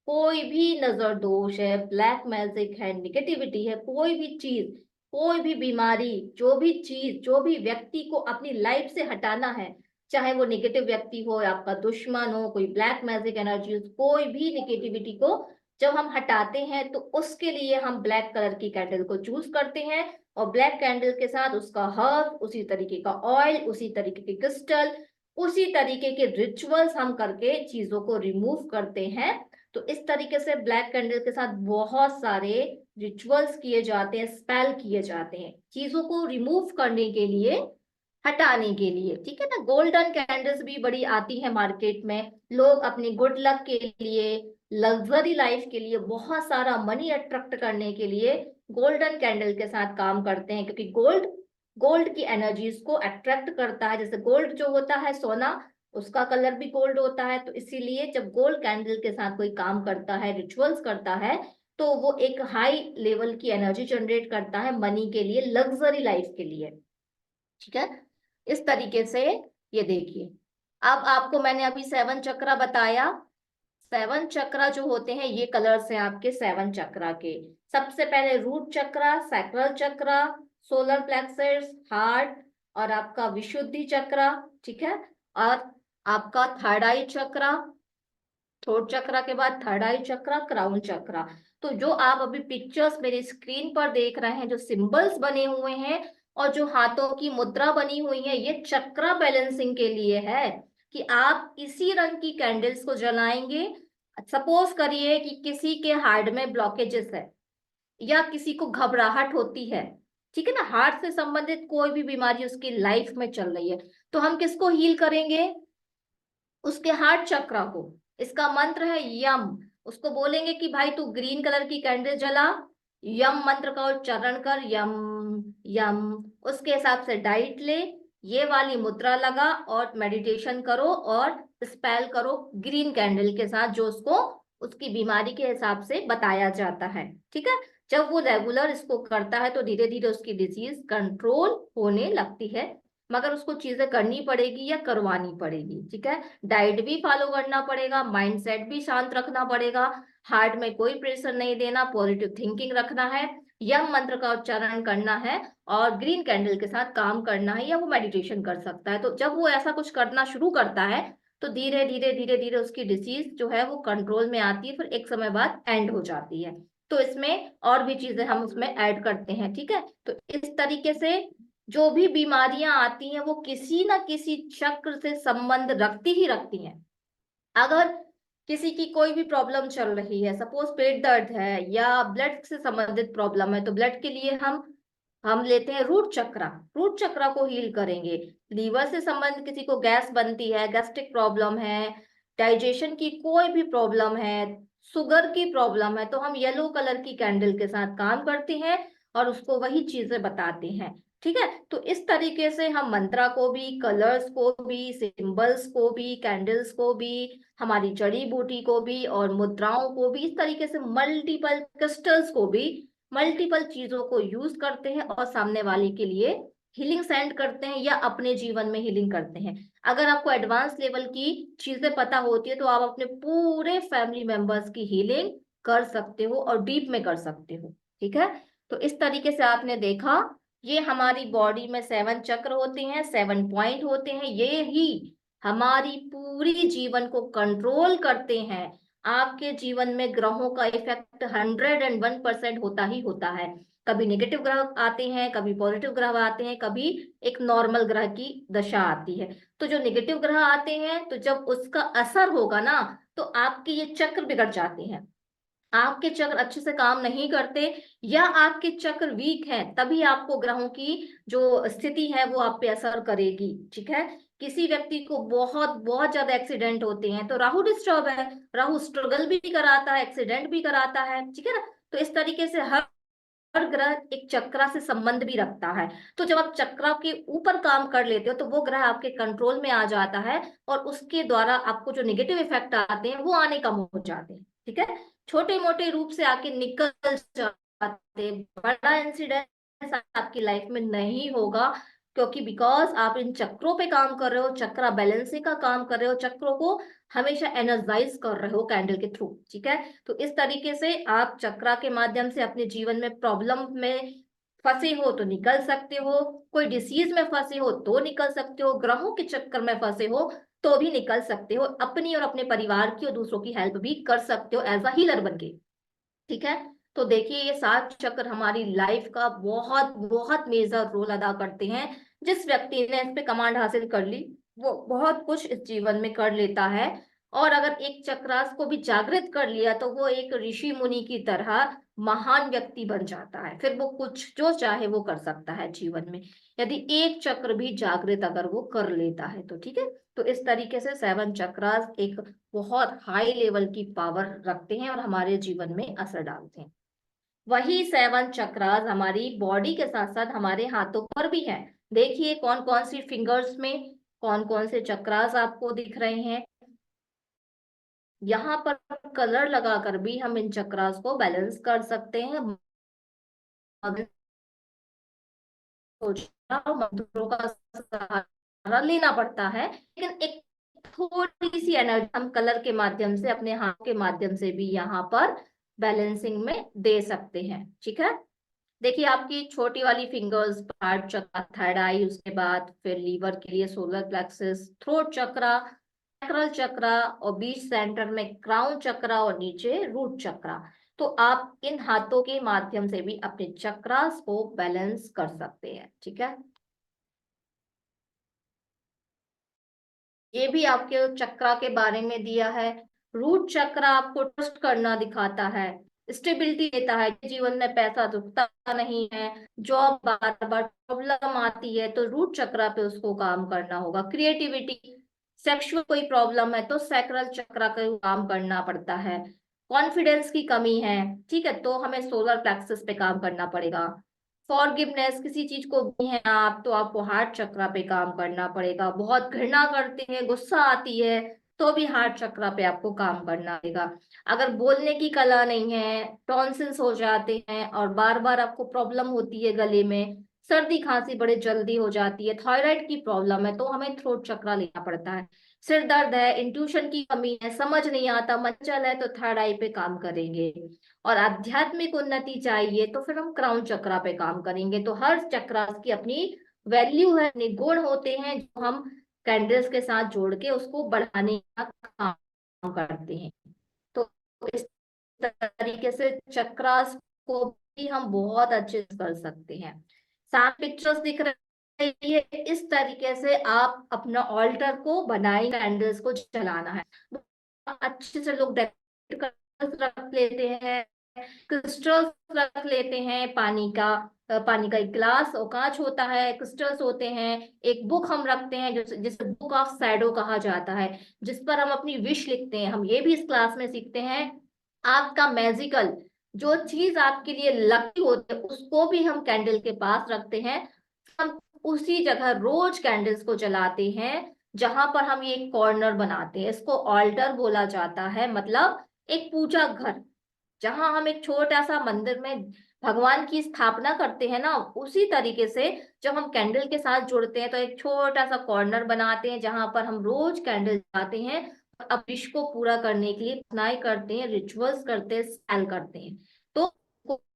A: कोई भी नजर दोष है, ब्लैक मैजिक है, नेगेटिविटी है, कोई भी चीज, कोई भी बीमारी, जो भी चीज, जो भी व्यक्ति को अपनी लाइफ से हटाना है, चाहे वो नेगेटिव व्यक्ति हो या आपका दुश्मन हो, कोई ब्लैक मैजिक एनर्जी, कोई भी नेगेटिविटी को जब हम हटाते हैं तो उसके लिए हम ब्लैक कलर की कैंडल को चूज करते हैं। और ब्लैक कैंडल के साथ उसका हर्ब, उसी तरीके का ऑयल, उसी तरीके के क्रिस्टल, उसी तरीके के रिचुअल्स हम करके चीजों को रिमूव करते हैं। तो इस तरीके से ब्लैक कैंडल के साथ बहुत सारे रिचुअल्स किए जाते हैं, स्पेल किए जाते हैं चीजों को रिमूव करने के लिए, हटाने के लिए, ठीक है ना। गोल्डन कैंडल्स भी बड़ी आती है मार्केट में, लोग अपनी गुड लक के लिए, लग्जरी लाइफ के लिए, बहुत सारा मनी अट्रैक्ट करने के लिए गोल्डन कैंडल के साथ काम करते हैं, क्योंकि गोल्ड की एनर्जीज को अट्रैक्ट करता है। जैसे गोल्ड जो होता है सोना, उसका कलर भी गोल्ड होता है, तो इसीलिए जब गोल्ड कैंडल के साथ कोई काम करता है, रिचुअल्स करता है, तो वो एक हाई लेवल की एनर्जी जनरेट करता है मनी के लिए, लग्जरी लाइफ के लिए, ठीक है। इस तरीके से ये देखिए, अब आपको मैंने अभी 7 चक्रा बताया। 7 चक्रा जो होते हैं ये कलर्स हैं आपके 7 चक्रा के। सबसे पहले रूट चक्रा, सैक्रल चक्रा, सोलर प्लेक्सस, हार्ट, और आपका विशुद्धि चक्रा, ठीक है, और आपका थर्ड आई चक्रा, थ्रोट चक्रा के बाद थर्ड आई चक्रा, क्राउन चक्रा। तो जो आप अभी पिक्चर्स मेरी स्क्रीन पर देख रहे हैं, जो सिंबल्स बने हुए हैं और जो हाथों की मुद्रा बनी हुई है, ये चक्रा बैलेंसिंग के लिए है कि आप इसी रंग की कैंडल्स को जलाएंगे। सपोज करिए कि किसी के हार्ट में ब्लॉकेजेस है या किसी को घबराहट होती है, ठीक है ना, हार्ट से संबंधित कोई भी बीमारी उसकी लाइफ में चल रही है, तो हम किसको हील करेंगे? उसके हार्ट चक्रा को। इसका मंत्र है यम। उसको बोलेंगे कि भाई तू ग्रीन कलर की कैंडल जला, यम मंत्र का उच्चारण कर, यम यम, उसके हिसाब से डाइट ले, ये वाली मुद्रा लगा और मेडिटेशन करो और स्पेल करो ग्रीन कैंडल के साथ, जो उसको उसकी बीमारी के हिसाब से बताया जाता है, ठीक है। जब वो रेगुलर इसको करता है तो धीरे धीरे उसकी डिजीज कंट्रोल होने लगती है, मगर उसको चीजें करनी पड़ेगी या करवानी पड़ेगी, ठीक है। डाइट भी फॉलो करना पड़ेगा, माइंडसेट भी शांत रखना पड़ेगा, हार्ट में कोई प्रेशर नहीं देना, पॉजिटिव थिंकिंग रखना है, यम मंत्र का उच्चारण करना है और ग्रीन कैंडल के साथ काम करना है, या वो मेडिटेशन कर सकता है। तो जब वो ऐसा कुछ करना शुरू करता है तो धीरे धीरे धीरे धीरे उसकी डिसीज जो है वो कंट्रोल में आती है, फिर एक समय बाद एंड हो जाती है। तो इसमें और भी चीजें हम उसमें ऐड करते हैं, ठीक है। तो इस तरीके से जो भी बीमारियां आती हैं वो किसी ना किसी चक्र से संबंध रखती ही रखती हैं। अगर किसी की कोई भी प्रॉब्लम चल रही है, सपोज पेट दर्द है या ब्लड से संबंधित प्रॉब्लम है, तो ब्लड के लिए हम लेते हैं रूट चक्रा, रूट चक्रा को हील करेंगे। लीवर से संबंधित किसी को गैस बनती है, गैस्ट्रिक प्रॉब्लम है, डाइजेशन की कोई भी प्रॉब्लम है, शुगर की प्रॉब्लम है, तो हम येलो कलर की कैंडल के साथ काम करते हैं और उसको वही चीजें बताते हैं, ठीक है। तो इस तरीके से हम मंत्रा को भी, कलर्स को भी, सिंबल्स को भी, कैंडल्स को भी, हमारी जड़ी बूटी को भी और मुद्राओं को भी, इस तरीके से मल्टीपल क्रिस्टल्स को भी, मल्टीपल चीजों को यूज करते हैं और सामने वाले के लिए हीलिंग सेंड करते हैं या अपने जीवन में हीलिंग करते हैं। अगर आपको एडवांस लेवल की चीजें पता होती है तो आप अपने पूरे फैमिली मेंबर्स की हीलिंग कर सकते हो और डीप में कर सकते हो, ठीक है। तो इस तरीके से आपने देखा, ये हमारी बॉडी में 7 चक्र होते हैं, 7 पॉइंट होते हैं, ये ही हमारी पूरी जीवन को कंट्रोल करते हैं। आपके जीवन में ग्रहों का इफेक्ट 101% होता ही होता है। कभी नेगेटिव ग्रह आते हैं, कभी पॉजिटिव ग्रह आते हैं, कभी एक नॉर्मल ग्रह की दशा आती है। तो जो नेगेटिव ग्रह आते हैं, तो जब उसका असर होगा ना, तो आपके ये चक्र बिगड़ जाते हैं। आपके चक्र अच्छे से काम नहीं करते या आपके चक्र वीक हैं, तभी आपको ग्रहों की जो स्थिति है वो आप पे असर करेगी। ठीक है, किसी व्यक्ति को बहुत बहुत ज्यादा एक्सीडेंट होते हैं तो राहु डिस्टर्ब है, राहु स्ट्रगल भी कराता है, एक्सीडेंट भी कराता है। ठीक है ना, तो इस तरीके से हर ग्रह एक चक्रा से संबंध भी रखता है। तो जब आप चक्रा के ऊपर काम कर लेते हो तो वो ग्रह आपके कंट्रोल में आ जाता है और उसके द्वारा आपको जो नेगेटिव इफेक्ट आते हैं वो आने कम हो जाते हैं। ठीक है, छोटे मोटे रूप से आके निकल जाते, बड़ा इंसिडेंट आपकी लाइफ में नहीं होगा, क्योंकि बिकॉज आप इन चक्रों पे काम कर रहे हो, चक्रा बैलेंसिंग का काम कर रहे हो, चक्रों को हमेशा एनर्जाइज कर रहे हो कैंडल के थ्रू। ठीक है, तो इस तरीके से आप चक्रा के माध्यम से अपने जीवन में प्रॉब्लम में फंसे हो तो निकल सकते हो, कोई डिसीज में फंसे हो तो निकल सकते हो, ग्रहों के चक्कर में फंसे हो तो भी निकल सकते हो, अपनी और अपने परिवार की और दूसरों की हेल्प भी कर सकते हो एज अ हीलर बन के। ठीक है, तो देखिए ये 7 चक्र हमारी लाइफ का बहुत बहुत मेजर रोल अदा करते हैं। जिस व्यक्ति ने इस पे कमांड हासिल कर ली वो बहुत कुछ इस जीवन में कर लेता है। और अगर एक चक्रास को भी जागृत कर लिया तो वो एक ऋषि मुनि की तरह महान व्यक्ति बन जाता है, फिर वो कुछ जो चाहे वो कर सकता है जीवन में, यदि एक चक्र भी जागृत अगर वो कर लेता है तो। ठीक है, तो इस तरीके से 7 चक्रास एक बहुत हाई लेवल की पावर रखते हैं और हमारे जीवन में असर डालते हैं। वही 7 चक्रास हमारी बॉडी के साथ साथ हमारे हाथों पर भी है। देखिए कौन कौन सी फिंगर्स में कौन कौन से चक्रास आपको दिख रहे हैं। यहाँ पर कलर लगाकर भी हम इन चक्रास को बैलेंस कर सकते हैं। मंत्रों का सहारा लेना पड़ता है, लेकिन एक थोड़ी सी एनर्जी हम कलर के माध्यम से, अपने हाथ के माध्यम से भी यहाँ पर बैलेंसिंग में दे सकते हैं। ठीक है, देखिए आपकी छोटी वाली फिंगर्स, हार्ट चक्र, थर्ड आई, उसके बाद फिर लीवर के लिए सोलर प्लेक्सस, थ्रोट चक्रा, सैक्रल चक्रा और बीच सेंटर में क्राउन चक्रा और नीचे रूट चक्रा। तो आप इन हाथों के माध्यम से भी अपने चक्रास को बैलेंस कर सकते हैं। ठीक है, ये भी आपके चक्रा के बारे में दिया है। रूट चक्रा आपको ट्रस्ट करना दिखाता है, स्टेबिलिटी देता है, जीवन में पैसा रुकता नहीं है, जॉब बार बार प्रॉब्लम आती है तो रूट चक्रा पे उसको काम करना होगा। क्रिएटिविटी, सेक्सुअल कोई प्रॉब्लम है तो सैक्रल चक्रा का काम करना पड़ता है। कॉन्फिडेंस की कमी है, ठीक है, तो हमें सोलर प्लेक्सस पे काम करना पड़ेगा। फॉरगिवनेस, किसी चीज को भी है आप तो आपको हार्ट चक्रा पे काम करना पड़ेगा। बहुत घृणा करते हैं, गुस्सा आती है तो भी हार्ट चक्रा पे आपको काम करना पड़ेगा। अगर बोलने की कला नहीं है, टॉन्सिल्स हो जाते हैं और बार बार आपको प्रॉब्लम होती है गले में, सर्दी खांसी बड़े जल्दी हो जाती है, थायराइड की प्रॉब्लम है तो हमें थ्रोट चक्रा लेना पड़ता है। सिर दर्द है, इंट्यूशन की कमी है, समझ नहीं आता, मंचल है तो थर्ड आई पे काम करेंगे। और आध्यात्मिक उन्नति चाहिए तो फिर हम क्राउन चक्रा पे काम करेंगे। तो हर चक्रा की अपनी वैल्यू है, अपने गुण होते हैं जो हम कैंडल्स के साथ जोड़ के उसको बढ़ाने का काम करते हैं। तो इस तरीके से चक्रास को भी हम बहुत अच्छे से कर सकते हैं। सात पिक्चर्स दिख रही है, इस तरीके से आप अपना ऑल्टर को बनाए, कैंडल्स को जलाना है। अच्छे से लोग डेकोरेट रख लेते हैं, क्रिस्टल्स रख लेते हैं, पानी का एक ग्लास और कांच होता है, क्रिस्टल्स होते हैं, एक बुक हम रखते हैं जिसे बुक ऑफ शैडो कहा जाता है, जिस पर हम अपनी विश लिखते हैं। हम ये भी इस क्लास में सीखते हैं, आपका मैजिकल जो चीज आपके लिए लकी होती है उसको भी हम कैंडल के पास रखते हैं। हम उसी जगह रोज कैंडल्स को जलाते हैं जहां पर हम ये कॉर्नर बनाते हैं, इसको ऑल्टर बोला जाता है, मतलब एक पूजा घर, जहां हम एक छोटा सा मंदिर में भगवान की स्थापना करते हैं ना, उसी तरीके से जब हम कैंडल के साथ जुड़ते हैं तो एक छोटा सा कॉर्नर बनाते हैं जहां पर हम रोज कैंडल जलाते हैं, अब विश को पूरा करने के लिए प्रार्थनाएं करते हैं, रिचुअल्स करते हैं, स्पेल करते हैं। तो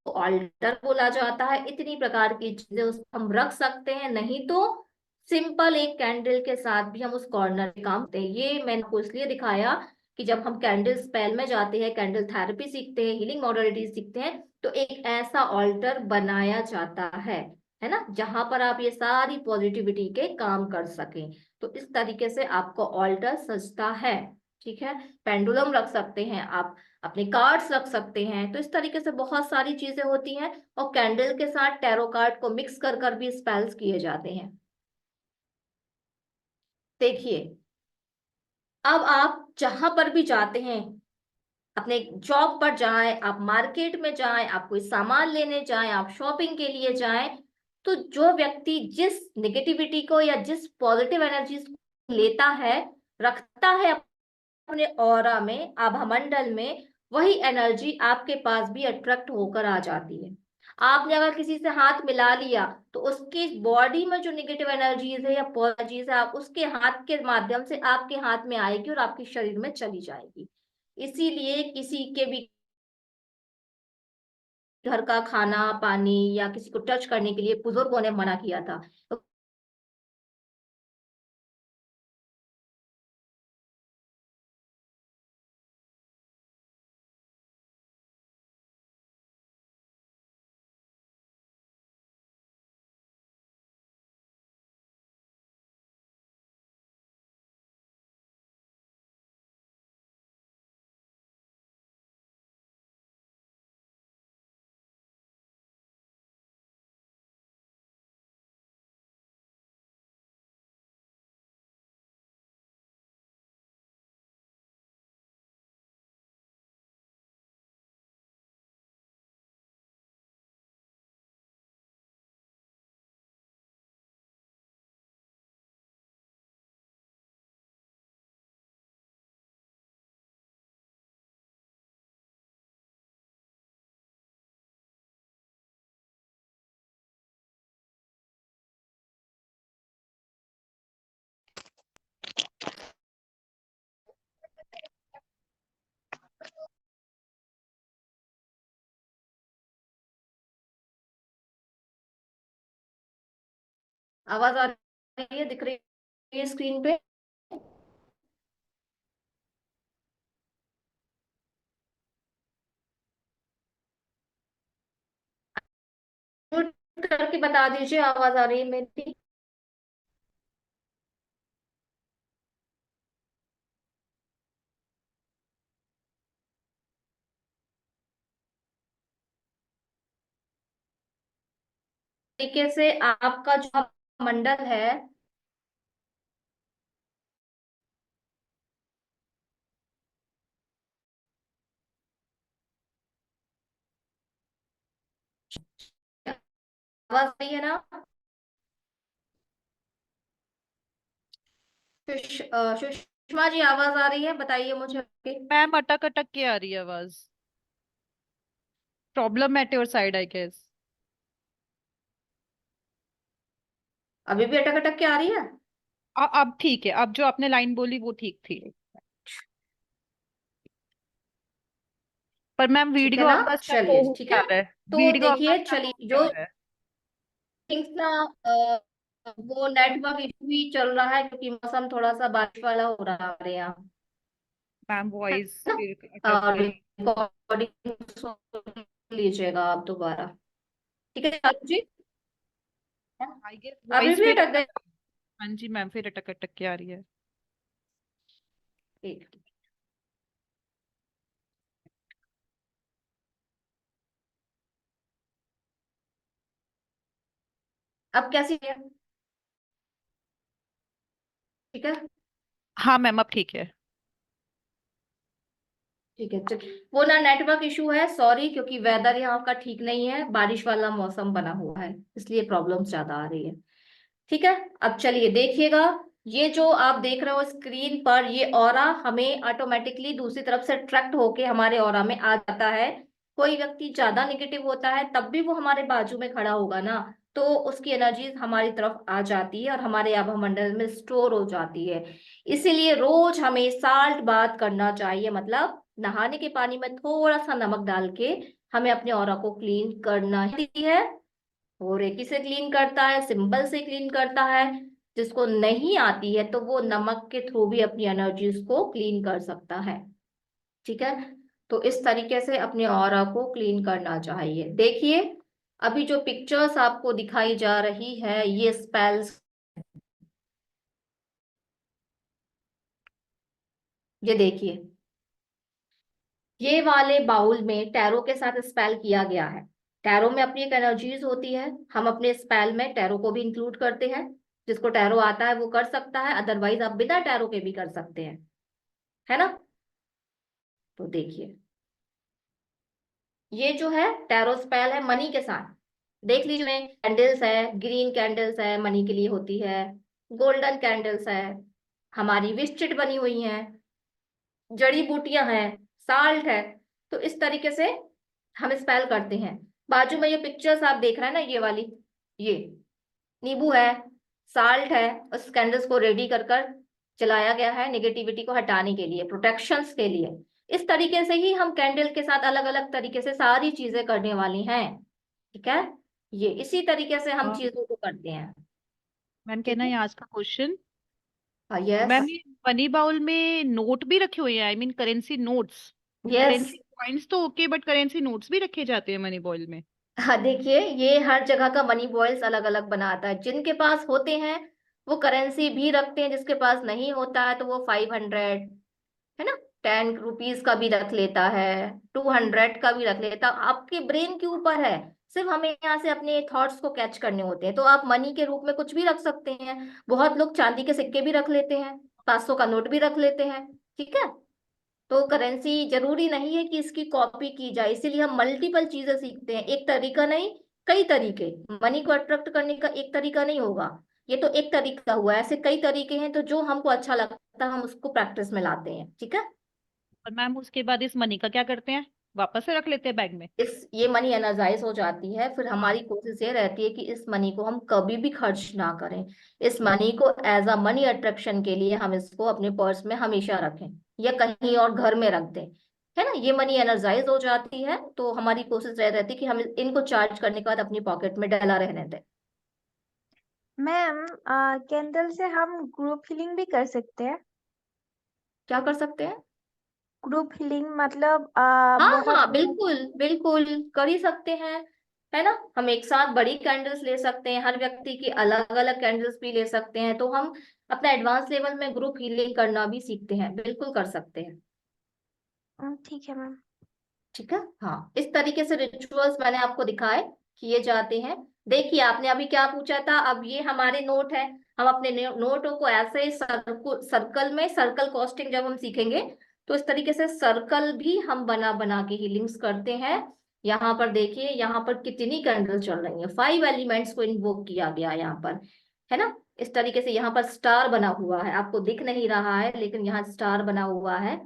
A: ऑल्टर बोला जाता है। इतनी प्रकार की चीजें उस हम रख सकते हैं, नहीं तो सिंपल एक कैंडल के साथ भी हम उस कॉर्नर में काम करते हैं। ये मैंने आपको इसलिए दिखाया कि जब हम कैंडल स्पेल में जाते हैं, कैंडल थेरेपी सीखते हैं, हीलिंग मॉडलिटीज सीखते हैं, तो एक ऐसा ऑल्टर बनाया जाता है ना, जहां पर आप ये सारी पॉजिटिविटी के काम कर सकें। तो इस तरीके से आपको ऑल्टर सजता है। ठीक है, पेंडुलम रख सकते हैं आप, अपने कार्ड्स रख सकते हैं। तो इस तरीके से बहुत सारी चीजें होती हैं, और कैंडल के साथ टैरो कार्ड को मिक्स कर कर भी स्पेल्स किए जाते हैं। देखिए, अब आप जहां पर भी जाते हैं, अपने जॉब पर जाएं, आप मार्केट में जाएं, आप कोई सामान लेने जाएं, आप शॉपिंग के लिए जाएं, तो जो व्यक्ति जिस नेगेटिविटी को या जिस पॉजिटिव एनर्जीज को लेता है, रखता है अपने ऑरा में, आभामंडल में, वही एनर्जी आपके पास भी अट्रैक्ट होकर आ जाती है। आपने अगर किसी से हाथ मिला लिया, तो उसकी बॉडी में जो नेगेटिव एनर्जीज है या पॉजिटिव है, आप उसके हाथ के माध्यम से आपके हाथ में आएगी और आपके शरीर में चली जाएगी। इसीलिए किसी के भी घर का खाना पानी या किसी को टच करने के लिए बुजुर्गों ने मना किया था। तो आवाज आ रही है, दिख रही है स्क्रीन पे? म्यूट करके बता दीजिए आवाज आ रही है मेरी। तरीके से आपका जो मंडल है, आवाज नहीं है ना? सुषमा जी, आवाज आ रही है? बताइए मुझे आपकी।
C: मैम अटक अटक के आ रही है आवाज। Problem at your side I guess.
A: अभी भी अटक अटक के आ रही है?
C: अब ठीक है, अब जो आपने लाइन बोली वो ठीक थी। पर मैम
A: ठीक है
C: वीडियो
A: ना?
C: आपका स्टक
A: चलिए,
C: हो
A: ठीक
C: क्या
A: है।
C: रहा है?
A: तो
C: वीडियो आपका
A: देखिए,
C: स्टक हो
A: चलिए,
C: क्या
A: जो
C: रहा है?
A: थिंग्स ना, वो नेटवर्क इशू ही चल रहा है, क्योंकि मौसम थोड़ा सा बारिश वाला हो रहा है हमारे यहाँ,
C: मैम
A: है
C: वॉइस
A: ना?
C: फिर अटक गई।
A: रिकॉर्डिंग सुन लीजिएगा आप दोबारा। ठीक है चालू जी?
C: आई गेस
A: अभी
C: वॉइस
A: भी
C: फिर
A: अटक गए?
C: अटक। हाँ जी मैम, फिर अटक अटक के आ रही है।
A: ठीक। अब कैसी है? ठीक है।
C: हाँ मैम अब ठीक है।
A: ठीक है, चल। वो ना नेटवर्क इशू है, सॉरी, क्योंकि वेदर यहाँ का ठीक नहीं है, बारिश वाला मौसम बना हुआ है, इसलिए प्रॉब्लम ज्यादा आ रही है। ठीक है। अब चलिए देखिएगा, ये जो आप देख रहे हो स्क्रीन पर, ये ऑरा हमें ऑटोमेटिकली दूसरी तरफ से अट्रैक्ट होके हमारे ऑरा में आ जाता है। कोई व्यक्ति ज्यादा नेगेटिव होता है, तब भी वो हमारे बाजू में खड़ा होगा ना, तो उसकी एनर्जीज हमारी तरफ आ जाती है और हमारे आभा मंडल में स्टोर हो जाती है। इसीलिए रोज हमें साल्ट बाथ करना चाहिए, मतलब नहाने के पानी में थोड़ा सा नमक डाल के हमें अपने ऑरा को क्लीन करना ही है। वो रेकी से क्लीन करता है, सिंबल से क्लीन करता है। जिसको नहीं आती है, तो वो नमक के थ्रू भी अपनी एनर्जीज को क्लीन कर सकता है। ठीक है। तो इस तरीके से अपने ऑरा को क्लीन करना चाहिए। देखिए, अभी जो पिक्चर्स आपको दिखाई जा रही है, ये स्पेल्स ये देखिए, ये वाले बाउल में टैरो के साथ स्पेल किया गया है। टैरो में अपनी एक एनर्जीज होती है, हम अपने स्पेल में टैरो को भी इंक्लूड करते हैं। जिसको टैरो आता है वो कर सकता है, अदरवाइज आप बिना टैरो के भी कर सकते हैं, है ना। तो देखिए, ये जो है टैरो स्पेल है मनी के साथ। देख लीजिए, कैंडल्स है, ग्रीन कैंडल्स है, मनी के लिए होती है। गोल्डन कैंडल्स है, हमारी विश चिट बनी हुई है, जड़ी बूटियां हैं, साल्ट है। तो इस तरीके से हम स्पेल करते हैं। बाजू में ये पिक्चर्स आप देख रहे हैं ना, ये वाली, ये नींबू है, साल्ट है, उस कैंडल्स को रेडी कर कर जलाया गया है नेगेटिविटी को हटाने के लिए, प्रोटेक्शंस के लिए। इस तरीके से ही हम कैंडल के साथ अलग अलग तरीके से सारी चीजें करने वाली हैं, ठीक है। ये इसी तरीके से हम चीजों को करते हैं,
C: मैम
A: ठीक
C: कहना
A: है।
C: है आज का क्वेश्चन।
A: हाँ, यस
C: मैम ये मनी बाउल में नोट भी रखे हुए हैं, I mean currency notes.
A: Yes.
C: Currency coins तो ओके, बट करेंसी नोट्स भी रखे जाते हैं मनी बाउल में।
A: हाँ देखिए, ये हर जगह का मनी बॉयल्स अलग अलग बनाता है। जिनके पास होते हैं वो करेंसी भी रखते हैं, जिसके पास नहीं होता है तो वो 500, है ना, 10 रुपीज का भी रख लेता है, 200 का भी रख लेता। आपके ब्रेन के ऊपर है, सिर्फ हमें यहाँ से अपने थॉट्स को कैच करने होते हैं। तो आप मनी के रूप में कुछ भी रख सकते हैं। बहुत लोग चांदी के सिक्के भी रख लेते हैं, 500 का नोट भी रख लेते हैं, ठीक है। तो करेंसी जरूरी नहीं है कि इसकी कॉपी की जाए, इसीलिए हम मल्टीपल चीजें सीखते हैं, एक तरीका नहीं, कई तरीके। मनी को अट्रैक्ट करने का एक तरीका नहीं होगा, ये तो एक तरीका हुआ, ऐसे कई तरीके हैं। तो जो हमको अच्छा लगता है हम उसको प्रैक्टिस में लाते हैं, ठीक है।
C: और मैम उसके बाद इस मनी का क्या करते हैं? वापस से रख लेते हैं बैग में?
A: ये मनी एनर्जाइज हो जाती है, फिर
C: हाँ।
A: हमारी कोशिश ये रहती है कि इस मनी को हम कभी भी खर्च ना करें। इस मनी को एज अ मनी अट्रैक्शन के लिए हम इसको अपने पर्स में हमेशा रखें, या कहीं और घर में रख दें, है ना। ये मनी एनर्जाइज हो जाती है, तो हमारी कोशिश ये रहती है कि हम इनको चार्ज करने के बाद अपनी पॉकेट में डला रहने दें।
G: मैम, कैंडल से हम ग्रुप हीलिंग भी कर सकते हैं।
A: क्या कर सकते हैं?
G: ग्रुप हीलिंग मतलब
A: हाँ
G: बहुत
A: हाँ,
G: लोग।
A: बिल्कुल बिल्कुल कर ही सकते हैं, है ना। हम एक साथ बड़ी कैंडल्स ले सकते हैं, हर व्यक्ति की अलग अलग कैंडल्स भी ले सकते हैं। तो हम अपना एडवांस लेवल में ग्रुप हीलिंग करना भी सीखते हैं, बिल्कुल कर सकते हैं,
G: ठीक है मैम।
A: ठीक है। हाँ, इस तरीके से रिचुअल्स मैंने आपको दिखाए, किए जाते हैं। देखिए, आपने अभी क्या पूछा था, अब ये हमारे नोट है। हम अपने नोटों को ऐसे सर्कल में, सर्कल कॉस्टिंग जब हम सीखेंगे तो इस तरीके से सर्कल भी हम बना बना के हीलिंग्स करते हैं। यहाँ पर देखिए, यहाँ पर कितनी कैंडल चल रही है, 5 एलिमेंट्स को इन्वोक किया गया यहाँ पर, है ना। इस तरीके से यहाँ पर स्टार बना हुआ है, आपको दिख नहीं रहा है लेकिन यहाँ स्टार बना हुआ है,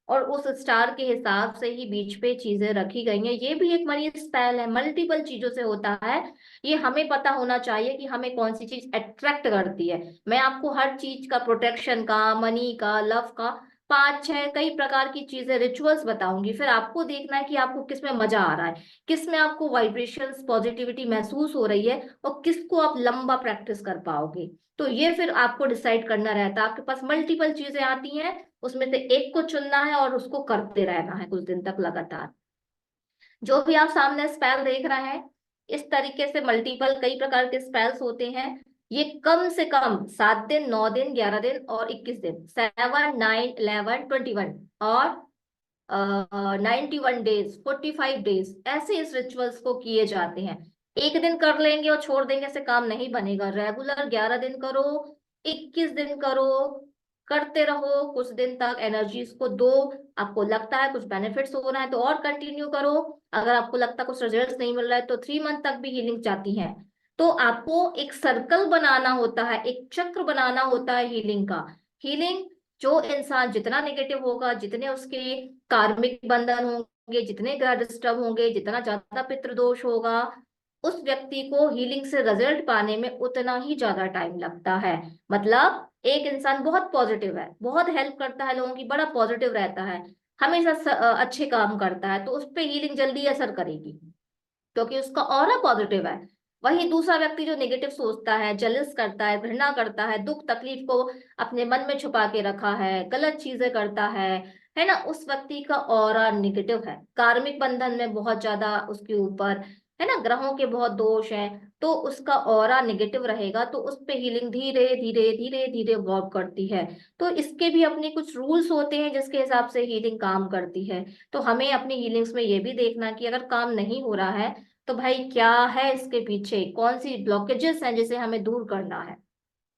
A: और उस स्टार के हिसाब से ही बीच पे चीजें रखी गई हैं। ये भी एक मनी स्पेल है, मल्टीपल चीजों से होता है। ये हमें पता होना चाहिए कि हमें कौन सी चीज अट्रैक्ट करती है। मैं आपको हर चीज का, प्रोटेक्शन का, मनी का, लव का, 5-6 कई प्रकार की चीजें, रिचुअल्स बताऊंगी। फिर आपको देखना है कि आपको किस में मजा आ रहा है, किस में आपको वाइब्रेशंस, पॉजिटिविटी महसूस हो रही है, और किसको आप लंबा प्रैक्टिस कर पाओगे। तो ये फिर आपको डिसाइड करना रहता है। आपके पास मल्टीपल चीजें आती हैं, उसमें से एक को चुनना है और उसको करते रहना है कुछ दिन तक लगातार। जो भी आप सामने स्पेल देख रहे हैं, इस तरीके से मल्टीपल कई प्रकार के स्पेल्स होते हैं। ये कम से कम 7 दिन, 9 दिन, 11 दिन और 21 दिन, 7, 9, 11, 21 और 91 डेज, 45 डेज, ऐसे इस रिचुअल्स को किए जाते हैं। एक दिन कर लेंगे और छोड़ देंगे से काम नहीं बनेगा। रेगुलर 11 दिन करो, 21 दिन करो, करते रहो कुछ दिन तक, एनर्जीज को दो। आपको लगता है कुछ बेनिफिट्स हो रहा है तो और कंटिन्यू करो। अगर आपको लगता है कुछ रिजल्ट्स नहीं मिल रहा है तो 3 मंथ तक भी हीलिंग जाती है। तो आपको एक सर्कल बनाना होता है, एक चक्र बनाना होता है हीलिंग का। हीलिंग, जो इंसान जितना नेगेटिव होगा, जितने उसके कार्मिक बंधन होंगे, जितने ग्रह डिस्टर्ब होंगे, जितना ज्यादा पितृदोष होगा, उस व्यक्ति को हीलिंग से रिजल्ट पाने में उतना ही ज्यादा टाइम लगता है। मतलब एक इंसान बहुत पॉजिटिव है, बहुत हेल्प करता है लोगों की, बड़ा पॉजिटिव रहता है, हमेशा अच्छे काम करता है, तो उस पे हीलिंग जल्दी असर करेगी क्योंकि उसका ऑरा पॉजिटिव है। वही दूसरा व्यक्ति जो नेगेटिव सोचता है, जलिस करता है, घृणा करता है, दुख तकलीफ को अपने मन में छुपा के रखा है, गलत चीजें करता है ना, उस व्यक्ति का ऑरा नेगेटिव है, कार्मिक बंधन में बहुत ज्यादा उसके ऊपर, है ना, ग्रहों के बहुत दोष हैं, तो उसका ऑरा नेगेटिव रहेगा तो उस पे हीलिंग धीरे धीरे धीरे धीरे वर्क करती है। तो इसके भी अपने कुछ रूल्स होते हैं जिसके हिसाब से हीलिंग काम करती है। तो हमें अपनी हीलिंग्स में ये भी देखना कि अगर काम नहीं हो रहा है तो भाई क्या है इसके पीछे, कौन सी ब्लॉकेजेस हैं जिसे हमें दूर करना है।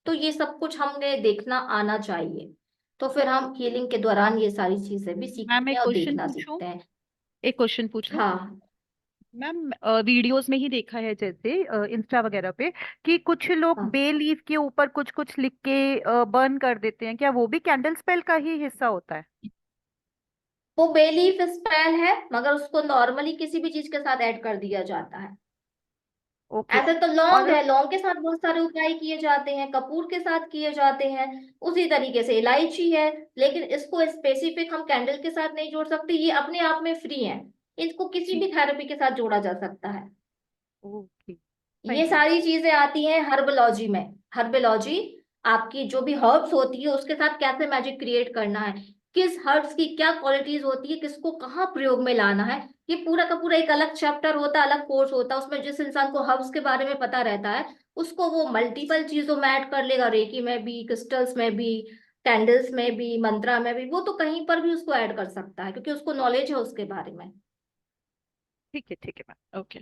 A: तो ये सब कुछ हमें देखना आना चाहिए। तो फिर हम हीलिंग के दौरान ये सारी चीजें भी
C: मैम
A: सीखते
C: एक
A: हैं और
C: क्वेश्चन
A: देखना
C: पूछूं?
A: सीखते हैं।
C: एक क्वेश्चन पूछूं?
A: हाँ
C: मैम वीडियोस में ही देखा है जैसे इंस्टा वगैरह पे कि कुछ लोग
A: हाँ।
C: बे लीफ के ऊपर कुछ कुछ लिख के बर्न कर देते हैं, क्या वो भी कैंडल स्पेल का ही हिस्सा होता है?
A: वो बेलीफ स्पेल है, मगर उसको नॉर्मली किसी भी चीज के साथ ऐड कर दिया जाता है।
C: ओके।
A: ऐसे तो लौंग
C: और
A: है, लौंग के साथ बहुत सारे उपाय किए जाते हैं, कपूर के साथ किए जाते हैं, उसी तरीके से इलायची है। लेकिन इसको स्पेसिफिक हम कैंडल के साथ नहीं जोड़ सकते, ये अपने आप में फ्री है। इसको किसी भी थेरेपी के साथ जोड़ा जा सकता है।
C: ओके,
A: ये
C: थैंक यू।
A: सारी चीजें आती हैं हर्बोलॉजी में। हर्बोलॉजी आपकी जो भी हर्ब्स होती है उसके साथ कैसे मैजिक क्रिएट करना है, किस हर्ब्स की क्या क्वालिटीज होती है, किसको कहाँ प्रयोग में लाना है, ये पूरा का पूरा एक अलग चैप्टर होता है, अलग कोर्स होता है। उसमें जिस इंसान को हर्ब्स के बारे में पता रहता है उसको वो मल्टीपल चीजों में ऐड कर लेगा, रेकी में भी, क्रिस्टल्स में भी, कैंडल्स में भी, मंत्रा में भी, वो तो कहीं पर भी उसको ऐड कर सकता है क्योंकि उसको नॉलेज है उसके बारे में।
C: ठीक है मैम, ओके।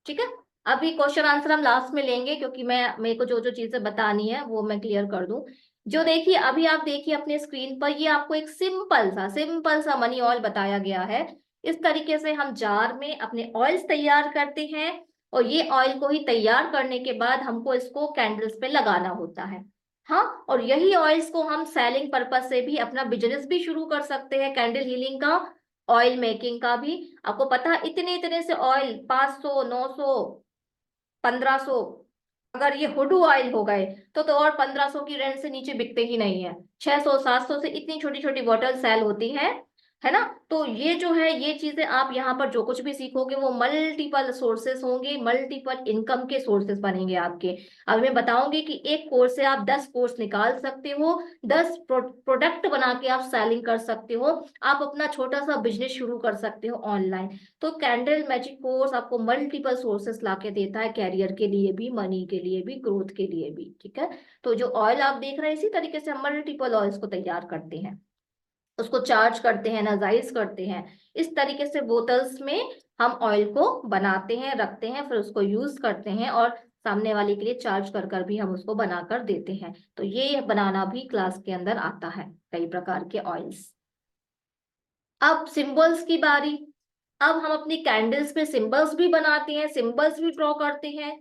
A: ठीक है। अभी क्वेश्चन आंसर हम लास्ट में लेंगे क्योंकि मैं मेरे को जो जो चीजें बतानी है वो मैं क्लियर कर दूं। जो देखिए अभी आप देखिए अपने स्क्रीन पर, ये आपको एक सिंपल सा मनी ऑयल बताया गया है। इस तरीके से हम जार में अपने ऑयल्स तैयार करते हैं और ये ऑयल को ही तैयार करने के बाद हमको इसको कैंडल्स पे लगाना होता है। हाँ, और यही ऑयल्स को हम सेलिंग पर्पज से भी अपना बिजनेस भी शुरू कर सकते हैं, कैंडल हीलिंग का, ऑयल मेकिंग का भी। आपको पता है इतने इतने से ऑयल, 500, 900, 1500, अगर ये हुडू ऑयल हो गए तो और 1500 की रेंज से नीचे बिकते ही नहीं है। 600 700 से इतनी छोटी छोटी बॉटल सेल होती हैं, है ना। तो ये जो है ये चीजें आप यहाँ पर जो कुछ भी सीखोगे वो मल्टीपल सोर्सेस होंगे, मल्टीपल इनकम के सोर्सेस बनेंगे आपके। अब मैं बताऊंगी कि एक कोर्स से आप 10 कोर्स निकाल सकते हो, 10 प्रोडक्ट बना के आप सेलिंग कर सकते हो, आप अपना छोटा सा बिजनेस शुरू कर सकते हो ऑनलाइन। तो कैंडल मैजिक कोर्स आपको मल्टीपल सोर्सेस लाके देता है, कैरियर के लिए भी, मनी के लिए भी, ग्रोथ के लिए भी। ठीक है। तो जो ऑयल आप देख रहे हैं इसी तरीके से हम मल्टीपल ऑयल्स को तैयार करते हैं, उसको चार्ज करते हैं, एनालाइज करते हैं। इस तरीके से बोतल्स में हम ऑयल को बनाते हैं, रखते हैं, फिर उसको यूज करते हैं और सामने वाले के लिए चार्ज कर कर भी हम उसको बनाकर देते हैं। तो ये बनाना भी क्लास के अंदर आता है, कई प्रकार के ऑयल्स। अब सिंबल्स की बारी। अब हम अपनी कैंडल्स पे सिंबल्स भी बनाते हैं, सिंबल्स भी ड्रॉ करते हैं।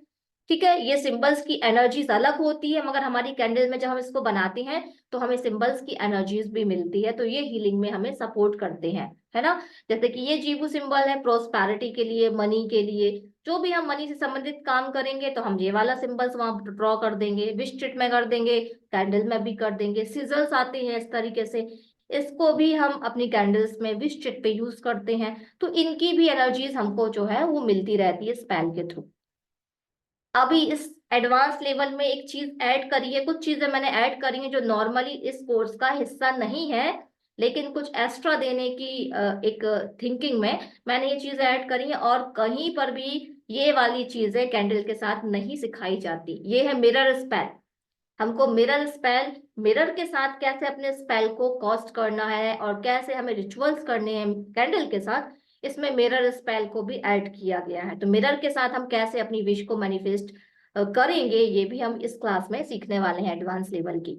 A: ठीक है। ये सिंबल्स की एनर्जीज अलग होती है मगर हमारी कैंडल में जब हम इसको बनाते हैं तो हमें सिंबल्स की एनर्जीज भी मिलती है, तो ये हीलिंग में हमें सपोर्ट करते हैं, है ना। जैसे कि ये जीवू सिंबल है प्रोस्पैरिटी के लिए, मनी के लिए। जो भी हम मनी से संबंधित काम करेंगे तो हम ये वाला सिंबल्स वहां ड्रॉ कर देंगे, विश चिट में कर देंगे, कैंडल में भी कर देंगे। सिजल्स आते हैं इस तरीके से, इसको भी हम अपनी कैंडल्स में विश चिट पे यूज करते हैं। तो इनकी भी एनर्जीज हमको जो है वो मिलती रहती है स्पेल के थ्रू। अभी इस एडवांस लेवल में एक चीज ऐड करी है, कुछ चीजें मैंने ऐड करी हैं जो नॉर्मली इस कोर्स का हिस्सा नहीं है, लेकिन कुछ एक्स्ट्रा देने की एक थिंकिंग में मैंने ये चीजें ऐड करी हैं। और कहीं पर भी ये वाली चीजें कैंडल के साथ नहीं सिखाई जाती। ये है मिरर स्पेल। हमको मिरर स्पेल, मिरर के साथ कैसे अपने स्पेल को कॉस्ट करना है और कैसे हमें रिचुअल्स करने हैं कैंडल के साथ, इसमें मिरर स्पेल को भी ऐड किया गया है। तो मिरर के साथ हम कैसे अपनी विश को मैनिफेस्ट करेंगे ये भी हम इस क्लास में सीखने वाले हैं, एडवांस लेवल की।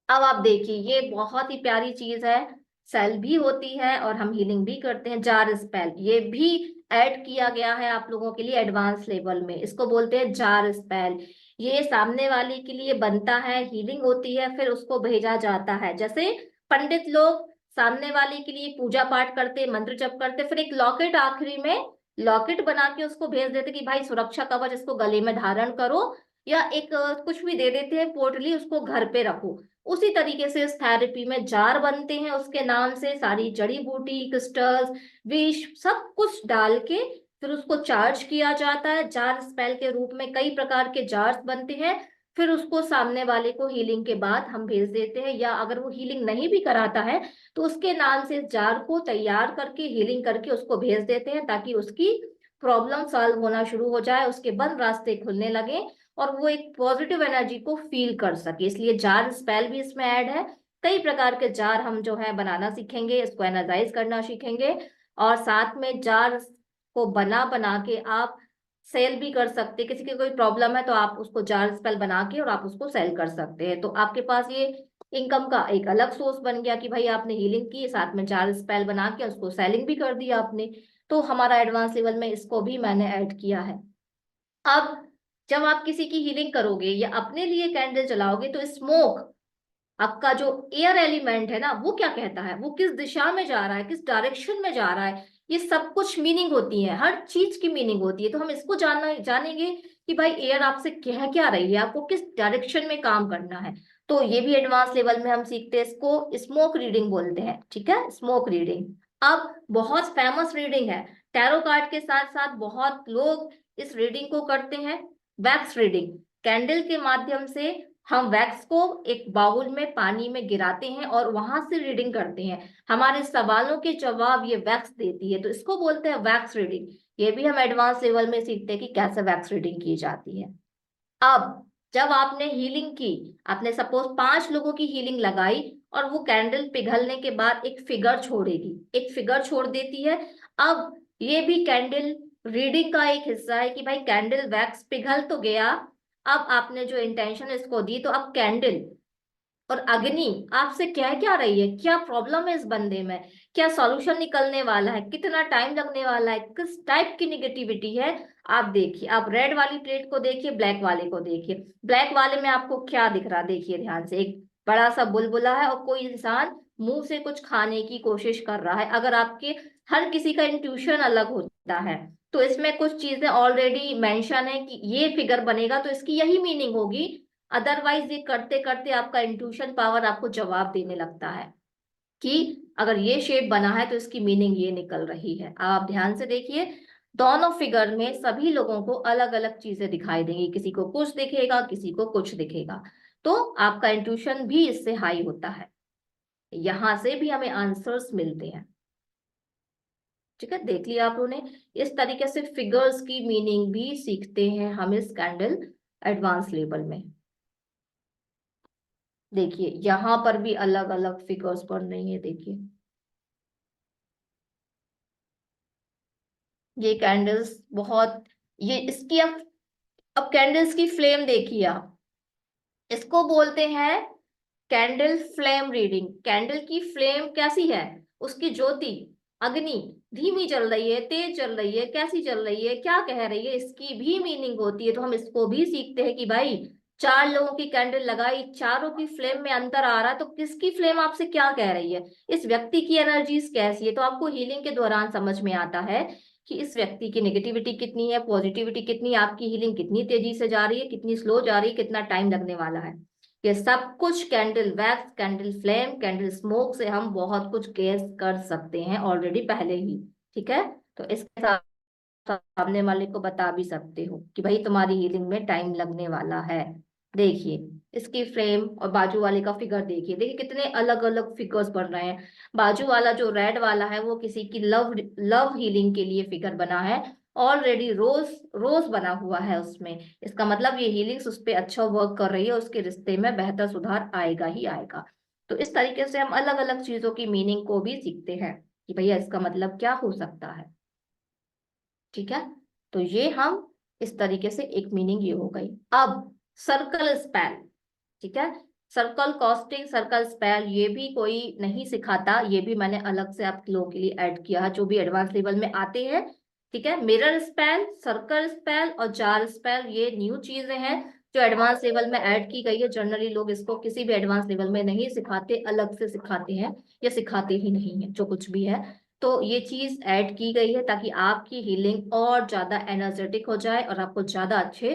A: अब आप देखिए ये बहुत ही प्यारी चीज है, सेल भी होती है और हम हीलिंग भी करते हैं। जार स्पेल ये भी ऐड किया गया है आप लोगों के लिए एडवांस लेवल में, इसको बोलते हैं जार स्पेल। ये सामने वाले के लिए बनता है, हीलिंग होती है, फिर उसको भेजा जाता है। जैसे पंडित लोग सामने वाले के लिए पूजा पाठ करते, मंत्र जप करते, फिर एक लॉकेट आखिरी में लॉकेट बना के उसको भेज देते कि भाई सुरक्षा कवच इसको गले में धारण करो, या एक कुछ भी दे देते हैं पोटली, उसको घर पे रखो। उसी तरीके से इस थेरेपी में जार बनते हैं, उसके नाम से सारी जड़ी बूटी, क्रिस्टल्स, विष सब कुछ डाल के फिर उसको चार्ज किया जाता है। जार स्पेल के रूप में कई प्रकार के जार्स बनते हैं, फिर उसको सामने वाले को हीलिंग के बाद हम भेज देते हैं, या अगर वो हीलिंग नहीं भी कराता है तो उसके नाम से जार को तैयार करके हीलिंग करके उसको भेज देते हैं ताकि उसकी प्रॉब्लम सॉल्व होना शुरू हो जाए, उसके बंद रास्ते खुलने लगे और वो एक पॉजिटिव एनर्जी को फील कर सके। इसलिए जार स्पेल भी इसमें ऐड है। कई प्रकार के जार हम जो है बनाना सीखेंगे, इसको एनर्जाइज करना सीखेंगे, और साथ में जार को बना बना के आप सेल भी कर सकते हैं। किसी की कोई प्रॉब्लम है तो आप उसको जार स्पेल बना के और आप उसको सेल कर सकते हैं। तो आपके पास ये इनकम का एक अलग सोर्स बन गया कि भाई आपने हीलिंग की, साथ में जार स्पेल बना के उसको सेलिंग भी कर दिया आपने। तो हमारा एडवांस लेवल में इसको भी मैंने ऐड किया है। अब जब आप किसी की हीलिंग करोगे या अपने लिए कैंडल जलाओगे तो स्मोक, आपका जो एयर एलिमेंट है ना, वो क्या कहता है, वो किस दिशा में जा रहा है, किस डायरेक्शन में जा रहा है, ये सब कुछ मीनिंग होती है, हर चीज की मीनिंग होती है। तो हम इसको जानेंगे कि भाई एयर आपसे कह क्या रही है, आपको किस डायरेक्शन में काम करना है। तो ये भी एडवांस लेवल में हम सीखते हैं, इसको स्मोक रीडिंग बोलते हैं। ठीक है, स्मोक रीडिंग अब बहुत फेमस रीडिंग है। टैरो कार्ड के साथ साथ बहुत लोग इस रीडिंग को करते हैं। वैक्स रीडिंग, कैंडल के माध्यम से हम वैक्स को एक बाउल में पानी में गिराते हैं और वहां से रीडिंग करते हैं। हमारे सवालों के जवाब ये वैक्स देती है, तो इसको बोलते हैं वैक्स रीडिंग। ये भी हम एडवांस लेवल में सीखते हैं कि कैसे वैक्स रीडिंग की जाती है। अब जब आपने हीलिंग की, आपने सपोज 5 लोगों की हीलिंग लगाई और वो कैंडल पिघलने के बाद एक फिगर छोड़ेगी, एक फिगर छोड़ देती है। अब ये भी कैंडल रीडिंग का एक हिस्सा है कि भाई कैंडल वैक्स पिघल तो गया, अब आपने जो इंटेंशन इसको दी, तो अब कैंडल और अग्नि आपसे कह क्या रही है, क्या प्रॉब्लम है इस बंदे में, क्या सॉल्यूशन निकलने वाला है, कितना टाइम लगने वाला है, किस टाइप की निगेटिविटी है। आप देखिए, आप रेड वाली प्लेट को देखिए, ब्लैक वाले को देखिए। ब्लैक वाले में आपको क्या दिख रहा है, देखिए ध्यान से, एक बड़ा सा बुलबुला है और कोई इंसान मुंह से कुछ खाने की कोशिश कर रहा है। अगर आपके हर किसी का इंट्यूशन अलग होता है, तो इसमें कुछ चीजें ऑलरेडी मेंशन है कि ये फिगर बनेगा तो इसकी यही मीनिंग होगी। अदरवाइज ये करते करते आपका इंट्यूशन पावर आपको जवाब देने लगता है कि अगर ये शेप बना है तो इसकी मीनिंग ये निकल रही है। आप ध्यान से देखिए, दोनों फिगर में सभी लोगों को अलग अलग चीजें दिखाई देंगी, किसी को कुछ दिखेगा, किसी को कुछ दिखेगा। तो आपका इंट्यूशन भी इससे हाई होता है, यहां से भी हमें आंसर्स मिलते हैं। ठीक है, देख लिया आप लोगों ने। इस तरीके से फिगर्स की मीनिंग भी सीखते हैं हम इस कैंडल एडवांस लेवल में। देखिए यहां पर भी अलग अलग फिगर्स बन रही है। देखिए ये कैंडल्स बहुत, ये इसकी अब कैंडल्स की फ्लेम देखिए आप, इसको बोलते हैं कैंडल फ्लेम रीडिंग। कैंडल की फ्लेम कैसी है, उसकी ज्योति, अग्नि धीमी चल रही है, तेज चल रही है, कैसी चल रही है, क्या कह रही है, इसकी भी मीनिंग होती है। तो हम इसको भी सीखते हैं कि भाई 4 लोगों की कैंडल लगाई, चारों की फ्लेम में अंतर आ रहा है, तो किसकी फ्लेम आपसे क्या कह रही है, इस व्यक्ति की एनर्जीज कैसी है। तो आपको हीलिंग के दौरान समझ में आता है कि इस व्यक्ति की नेगेटिविटी कितनी है, पॉजिटिविटी कितनी है, आपकी हीलिंग कितनी तेजी से जा रही है, कितनी स्लो जा रही है, कितना टाइम लगने वाला है। ये सब कुछ candle wax, candle flame, candle smoke से हम बहुत कुछ गेस कर सकते हैं ऑलरेडी पहले ही। ठीक है, तो इसके साथ सामने वाले को बता भी सकते हो कि भाई तुम्हारी हीलिंग में टाइम लगने वाला है। देखिए इसकी फ्रेम और बाजू वाले का फिगर देखिए, देखिए कितने अलग अलग फिगर्स बन रहे हैं। बाजू वाला जो रेड वाला है वो किसी की लव हीलिंग के लिए फिगर बना है, ऑलरेडी रोज रोज बना हुआ है उसमें। इसका मतलब ये हीलिंग्स उस पर अच्छा वर्क कर रही है, उसके रिश्ते में बेहतर सुधार आएगा ही आएगा। तो इस तरीके से हम अलग अलग चीजों की मीनिंग को भी सीखते हैं कि भैया इसका मतलब क्या हो सकता है। ठीक है, तो ये हम इस तरीके से एक मीनिंग ये हो गई। अब सर्कल स्पेल, ठीक है, सर्कल कॉस्टिंग, सर्कल स्पेल ये भी कोई नहीं सिखाता, ये भी मैंने अलग से आप लोगों के लिए ऐड किया है जो भी एडवांस लेवल में आते हैं। ठीक है, मिरर स्पेल, सर्कल स्पेल और जार स्पेल ये न्यू चीजें हैं जो एडवांस लेवल में ऐड की गई है। जनरली लोग इसको किसी भी एडवांस लेवल में नहीं सिखाते, अलग से सिखाते हैं या सिखाते ही नहीं है जो कुछ भी है। तो ये चीज ऐड की गई है ताकि आपकी हीलिंग और ज्यादा एनर्जेटिक हो जाए और आपको ज्यादा अच्छे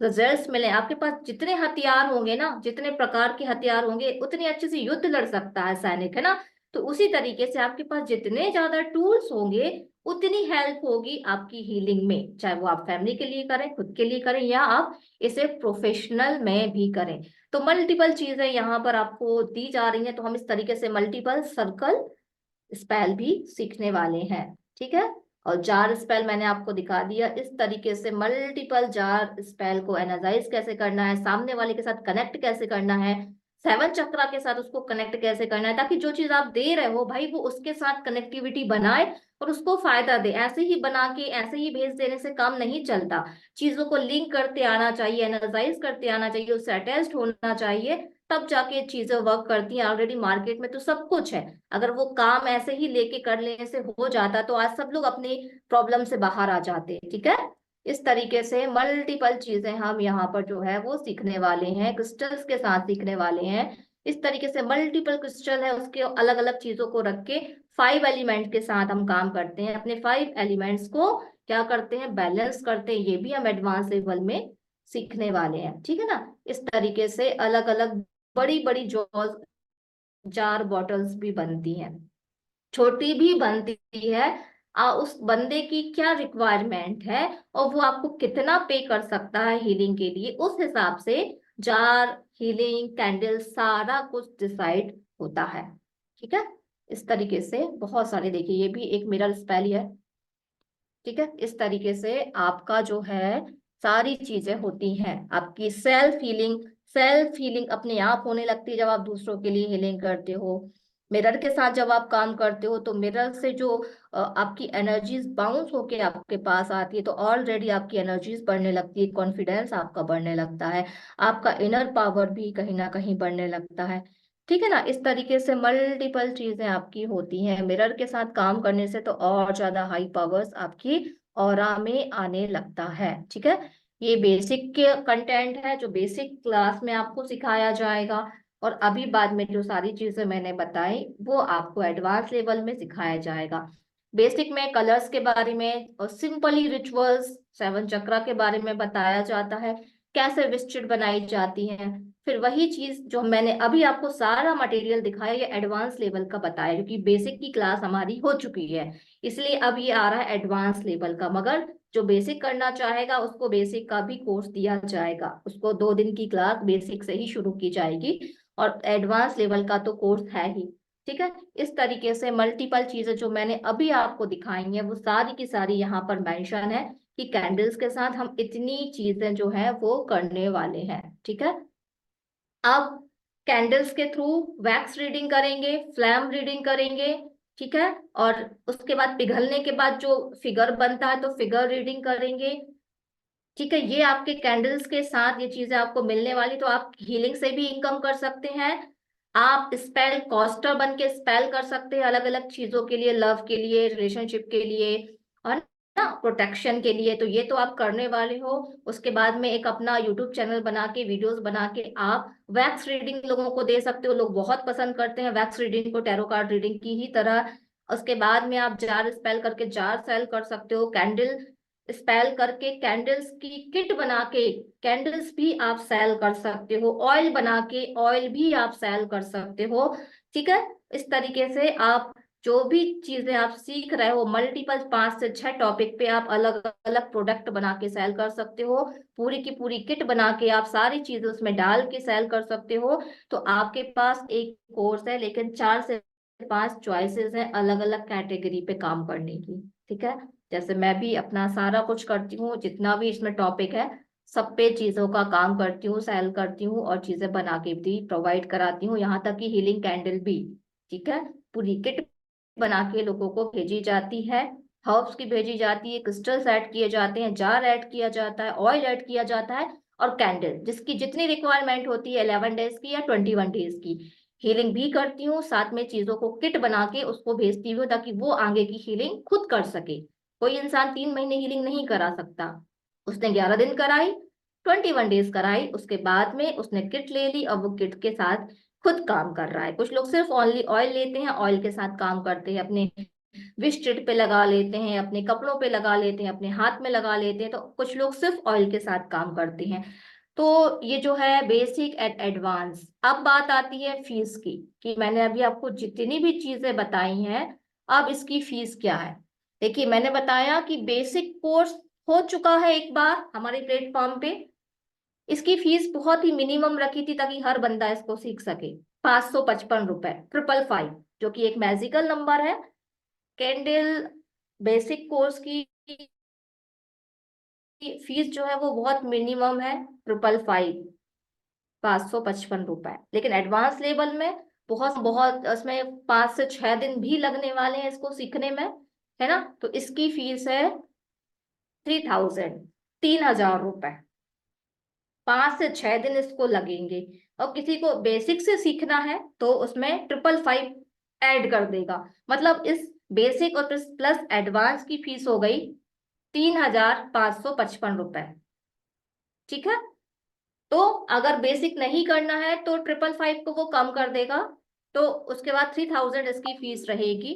A: रिजल्ट्स मिले। आपके पास जितने हथियार होंगे ना, जितने प्रकार के हथियार होंगे, उतने अच्छे से युद्ध लड़ सकता है सैनिक, है ना। तो उसी तरीके से आपके पास जितने ज्यादा टूल्स होंगे उतनी हेल्प होगी आपकी हीलिंग में, चाहे वो आप फैमिली के लिए करें, खुद के लिए करें, या आप इसे प्रोफेशनल में भी करें। तो मल्टीपल चीजें यहाँ पर आपको दी जा रही हैं, तो हम इस तरीके से मल्टीपल सर्कल स्पेल भी सीखने वाले हैं। ठीक है, और जार स्पेल मैंने आपको दिखा दिया। इस तरीके से मल्टीपल जार स्पेल को एनर्जाइज कैसे करना है, सामने वाले के साथ कनेक्ट कैसे करना है, 7 चक्रा के साथ उसको कनेक्ट कैसे करना है, ताकि जो चीज आप दे रहे हो भाई वो उसके साथ कनेक्टिविटी बनाए और उसको फायदा दे। ऐसे ही बना के ऐसे ही भेज देने से काम नहीं चलता। चीजों को लिंक करते आना चाहिए, एनर्जाइज करते आना चाहिए, उससे अटैच्ड होना चाहिए, तब जाके चीजें वर्क करती हैं। ऑलरेडी मार्केट में तो सब कुछ है, अगर वो काम ऐसे ही लेके कर लेने से हो जाता तो आज सब लोग अपनी प्रॉब्लम से बाहर आ जाते। ठीक है, इस तरीके से मल्टीपल चीजें हम यहाँ पर जो है वो सीखने वाले हैं, क्रिस्टल्स के साथ सीखने वाले हैं। इस तरीके से मल्टीपल क्रिस्टल है, उसके अलग अलग चीजों को रख के 5 एलिमेंट के साथ हम काम करते हैं। अपने 5 एलिमेंट्स को क्या करते हैं, बैलेंस करते हैं। ये भी हम एडवांस लेवल में सीखने वाले हैं। ठीक है ना, इस तरीके से अलग अलग बड़ी बड़ी जार बॉटल्स भी बनती हैं, छोटी भी बनती है। उस बंदे की क्या रिक्वायरमेंट है और वो आपको कितना पे कर सकता है हीलिंग के लिए, उस हिसाब से जार, हीलिंग, कैंडल सारा कुछ डिसाइड होता है। ठीक है, इस तरीके से बहुत सारे, देखिए ये भी एक मिरर स्पेल है। ठीक है, इस तरीके से आपका जो है सारी चीजें होती हैं। आपकी सेल्फ हीलिंग अपने आप होने लगती है जब आप दूसरों के लिए हीलिंग करते हो। मिरर के साथ जब आप काम करते हो तो मिरर से जो आपकी एनर्जीज बाउंस होके आपके पास आती है, तो ऑलरेडी आपकी एनर्जीज बढ़ने लगती है, कॉन्फिडेंस आपका बढ़ने लगता है, आपका इनर पावर भी कहीं ना कहीं बढ़ने लगता है। ठीक है ना, इस तरीके से मल्टीपल चीजें आपकी होती हैं। मिरर के साथ काम करने से तो और ज्यादा हाई पावर्स आपकी ऑरा में आने लगता है। ठीक है, ये बेसिक कंटेंट है जो बेसिक क्लास में आपको सिखाया जाएगा, और अभी बाद में जो सारी चीजें मैंने बताई वो आपको एडवांस लेवल में सिखाया जाएगा। बेसिक में कलर्स के बारे में और सिंपली रिचुअल्स 7 चक्रा के बारे में बताया जाता है, कैसे विस्टिड बनाई जाती हैं। फिर वही चीज जो मैंने अभी आपको सारा मटेरियल दिखाया, ये एडवांस लेवल का बताया, क्योंकि बेसिक की क्लास हमारी हो चुकी है, इसलिए अब ये आ रहा है एडवांस लेवल का। मगर जो बेसिक करना चाहेगा उसको बेसिक का भी कोर्स दिया जाएगा, उसको 2 दिन की क्लास बेसिक से ही शुरू की जाएगी, और एडवांस लेवल का तो कोर्स है ही। ठीक है, इस तरीके से मल्टीपल चीजें जो मैंने अभी आपको दिखाई हैं वो सारी की सारी यहाँ पर मेंशन है कि कैंडल्स के साथ हम इतनी चीजें जो है वो करने वाले हैं। ठीक है, अब कैंडल्स के थ्रू वैक्स रीडिंग करेंगे, फ्लैम रीडिंग करेंगे। ठीक है, और उसके बाद पिघलने के बाद जो फिगर बनता है तो फिगर रीडिंग करेंगे। ठीक है, ये आपके कैंडल्स के साथ ये चीजें आपको मिलने वाली, तो आप हीलिंग से भी इनकम कर सकते हैं। आप स्पेल कॉस्टर बन के स्पेल कर सकते हैं अलग अलग चीजों के लिए, लव के लिए, रिलेशनशिप के लिए, और ना प्रोटेक्शन के लिए। तो ये तो आप करने वाले हो। उसके बाद में एक अपना यूट्यूब चैनल बना के, वीडियोस बना के आप वैक्स रीडिंग लोगों को दे सकते हो। लोग बहुत पसंद करते हैं वैक्स रीडिंग को, टैरो कार्ड रीडिंग की ही तरह। उसके बाद में आप जार स्पेल करके जार सेल कर सकते हो, कैंडल स्पेल करके कैंडल्स की किट बना के कैंडल्स भी आप सेल कर सकते हो, ऑयल बना के ऑयल भी आप सेल कर सकते हो। ठीक है, इस तरीके से आप जो भी चीजें आप सीख रहे हो, मल्टीपल 5 से 6 टॉपिक पे आप अलग अलग प्रोडक्ट बना के सेल कर सकते हो। पूरी की पूरी किट बना के आप सारी चीजें उसमें डाल के सेल कर सकते हो। तो आपके पास एक कोर्स है, लेकिन 4 से 5 चॉइसेस हैं अलग अलग कैटेगरी पे काम करने की। ठीक है, जैसे मैं भी अपना सारा कुछ करती हूँ, जितना भी इसमें टॉपिक है सब पे चीजों का काम करती हूँ, सेल करती हूँ, और चीजें बना के भी प्रोवाइड कराती हूँ, यहाँ तक कि हीलिंग कैंडल भी। ठीक है, पूरी किट बना के लोगों को भेजी जाती है, हर्ब्स की भेजी जाती है, क्रिस्टल्स ऐड किए जाते हैं, जार ऐड किया जाता है, ऑयल ऐड किया जाता है, और कैंडल जिसकी जितनी रिक्वायरमेंट होती है 11 डेज की या 21 डेज की। हीलिंग भी करती हूँ, साथ में चीजों को किट बना के उसको भेजती हूँ ताकि वो आगे की हीलिंग खुद कर सके। कोई इंसान 3 महीने हीलिंग नहीं करा सकता, उसने 11 दिन कराई, 21 डेज कराई, उसके बाद में उसने किट ले ली और वो किट के साथ खुद काम कर रहा है। कुछ लोग सिर्फ ओनली ऑयल लेते हैं, ऑयल के साथ काम करते हैं, अपने विस्टिड पे लगा लेते हैं, अपने कपड़ों पे लगा लेते हैं, अपने हाथ में लगा लेते हैं। तो कुछ लोग सिर्फ ऑयल के साथ काम करते हैं। तो ये जो है बेसिक एंड एडवांस। अब बात आती है फीस की, कि मैंने अभी आपको जितनी भी चीजें बताई हैं अब इसकी फीस क्या है। देखिए, मैंने बताया कि बेसिक कोर्स हो चुका है एक बार हमारे प्लेटफॉर्म पे, इसकी फीस बहुत ही मिनिमम रखी थी ताकि हर बंदा इसको सीख सके। 555 रुपए, 555, जो कि एक मैजिकल नंबर है। कैंडल बेसिक कोर्स की फीस जो है वो बहुत मिनिमम है, 555 रुपए। लेकिन एडवांस लेवल में बहुत बहुत उसमें 5 से 6 दिन भी लगने वाले हैं इसको सीखने में, है ना। तो इसकी फीस है 3000, 3000 रुपए। 5 से 6 दिन इसको लगेंगे। और किसी को बेसिक से सीखना है तो उसमें 555 ऐड कर देगा। मतलब इस बेसिक और प्लस एडवांस की फीस हो गई 3555 रुपए। ठीक है। तो अगर बेसिक नहीं करना है तो 555 को वो कम कर देगा, तो उसके बाद 3000 इसकी फीस रहेगी।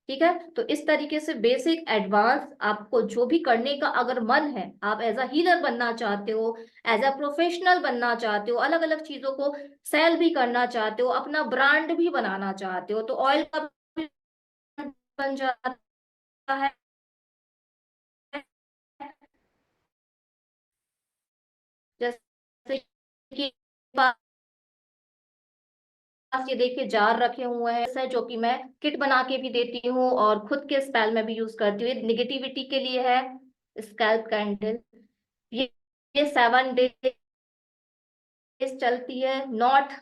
A: ठीक है। तो इस तरीके से बेसिक एडवांस आपको जो भी करने का अगर मन है, आप एज अ हीलर बनना चाहते हो, एज अ प्रोफेशनल बनना चाहते हो, अलग अलग चीजों को सेल भी करना चाहते हो, अपना ब्रांड भी बनाना चाहते हो, तो ऑयल का भी बन जाता है। जैसे कि पास ये देखिए जार रखे हुए हैं, है जो कि मैं किट बना के भी देती हूँ और खुद के स्पेल में भी यूज करती हूँ। निगेटिविटी के लिए है स्कैल्प कैंडल। ये 7 डेज चलती है। नॉट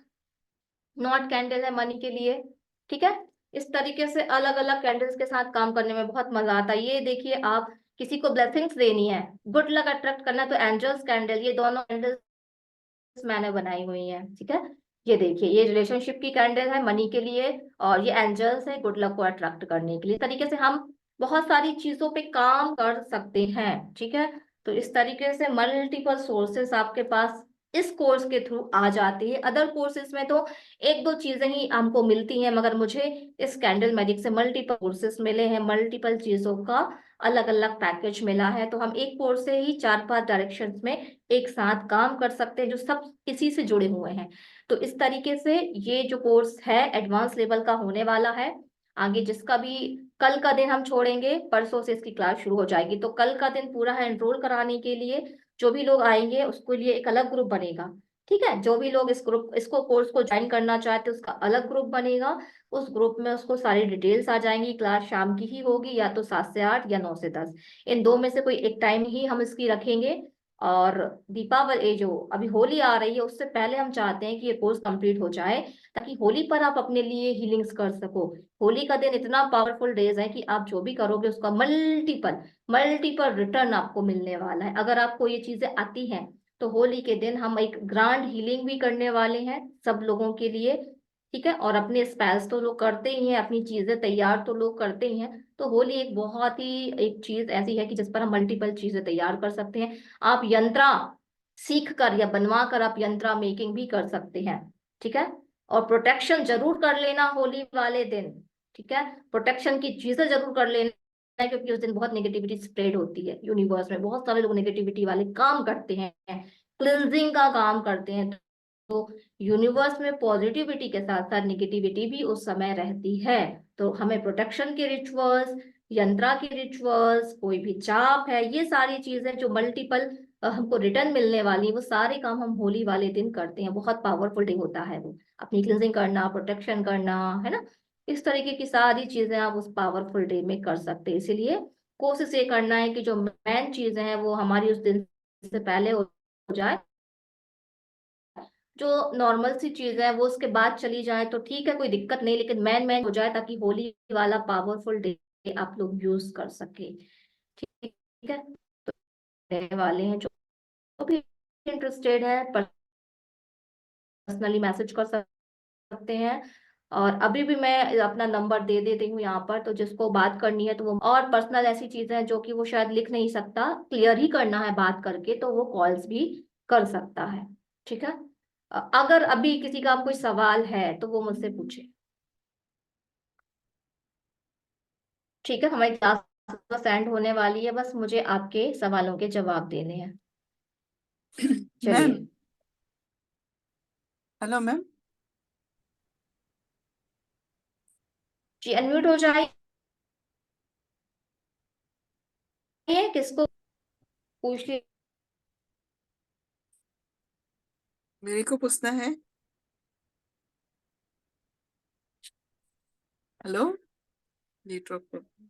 A: नॉट कैंडल है मनी के लिए। ठीक है। इस तरीके से अलग अलग कैंडल्स के साथ काम करने में बहुत मजा आता है। ये देखिए, आप किसी को ब्लेसिंग्स देनी है, गुड लक अट्रैक्ट करना है, तो एंजल्स कैंडल, ये दोनों कैंडल्स मैंने बनाई हुई है। ठीक है। ये देखिए, ये रिलेशनशिप की कैंडल है मनी के लिए, और ये एंजल्स है गुड लक को अट्रैक्ट करने के लिए। इस तरीके से हम बहुत सारी चीजों पे काम कर सकते हैं। ठीक है। तो इस तरीके से मल्टीपल सोर्सेस आपके पास इस कोर्स के थ्रू आ जाती है। अदर कोर्सेज में तो एक दो चीजें ही हमको मिलती हैं, मगर मुझे इस कैंडल मैजिक से मल्टीपल कोर्सेज मिले हैं, मल्टीपल चीजों का अलग अलग पैकेज मिला है। तो हम एक कोर्स से ही 4-5 डायरेक्शंस में एक साथ काम कर सकते हैं, जो सब इसी से जुड़े हुए हैं। तो इस तरीके से ये जो कोर्स है एडवांस लेवल का होने वाला है। आगे जिसका भी कल का दिन हम छोड़ेंगे, परसों से इसकी क्लास शुरू हो जाएगी। तो कल का दिन पूरा है एनरोल कराने के लिए। जो भी लोग आएंगे उसके लिए एक अलग ग्रुप बनेगा। ठीक है। जो भी लोग इसको कोर्स को ज्वाइन करना चाहते हैं उसका अलग ग्रुप बनेगा। उस ग्रुप में उसको सारी डिटेल्स आ जाएंगी। क्लास शाम की ही होगी, या तो 7 से 8 या 9 से 10, इन दो में से कोई एक टाइम ही हम इसकी रखेंगे। और दीपावली जो अभी होली आ रही है उससे पहले हम चाहते हैं कि ये कोर्स कंप्लीट हो जाए, ताकि होली पर आप अपने लिए हीलिंग्स कर सको। होली का दिन इतना पावरफुल डेज है कि आप जो भी करोगे उसका मल्टीपल मल्टीपल रिटर्न आपको मिलने वाला है, अगर आपको ये चीजें आती हैं। तो होली के दिन हम एक ग्रांड हीलिंग भी करने वाले हैं सब लोगों के लिए। ठीक है। और अपने स्पेल्स तो लोग करते ही हैं, अपनी चीजें तैयार तो लोग करते ही हैं। तो होली एक बहुत ही एक चीज ऐसी है कि जिस पर हम मल्टीपल चीजें तैयार कर सकते हैं। आप यंत्रा सीख कर या बनवा कर आप यंत्रा मेकिंग भी कर सकते हैं। ठीक है। और प्रोटेक्शन जरूर कर लेना होली वाले दिन। ठीक है। प्रोटेक्शन की चीजें जरूर कर लेना है, क्योंकि उस दिन बहुत नेगेटिविटी स्प्रेड होती है यूनिवर्स में। बहुत सारे लोग नेगेटिविटी वाले काम करते हैं, क्लिनजिंग का काम करते हैं। तो यूनिवर्स में पॉजिटिविटी के साथ साथ निगेटिविटी भी उस समय रहती है। तो हमें प्रोटेक्शन के रिचुअल्स, यंत्रा के रिचुअल्स, कोई भी जाप है, ये सारी चीजें जो मल्टीपल हमको रिटर्न मिलने वाली, वो सारे काम हम होली वाले दिन करते हैं। बहुत पावरफुल डे होता है वो, अपनी क्लींजिंग करना, प्रोटेक्शन करना, है ना। इस तरीके की सारी चीजें आप उस पावरफुल डे में कर सकते हैं। इसीलिए कोशिश ये करना है कि जो मेन चीजें हैं वो हमारी उस दिन से पहले हो जाए। जो नॉर्मल सी चीज है वो उसके बाद चली जाए तो ठीक है, कोई दिक्कत नहीं, लेकिन मैन मैन हो जाए, ताकि होली वाला पावरफुल डे आप लोग यूज कर सके। ठीक है। तो रहने वाले हैं जो भी इंटरेस्टेड है पर्सनली मैसेज कर सकते हैं। और अभी भी मैं अपना नंबर दे देती हूँ यहाँ पर, तो जिसको बात करनी है तो वो, और पर्सनल ऐसी चीजें हैं जो कि वो शायद लिख नहीं सकता, क्लियर ही करना है बात करके, तो वो कॉल्स भी कर सकता है। ठीक है। अगर अभी किसी का कोई सवाल है तो वो मुझसे पूछे। ठीक है। हमारी क्लास एंड होने वाली है, बस मुझे आपके सवालों के जवाब देने हैं। चलिए।
D: Ma'am, hello ma'am.
A: जी अनम्यूट हो जाइए। किसको पूछ लिया?
D: मेरे को पूछना है। Hello, network problem.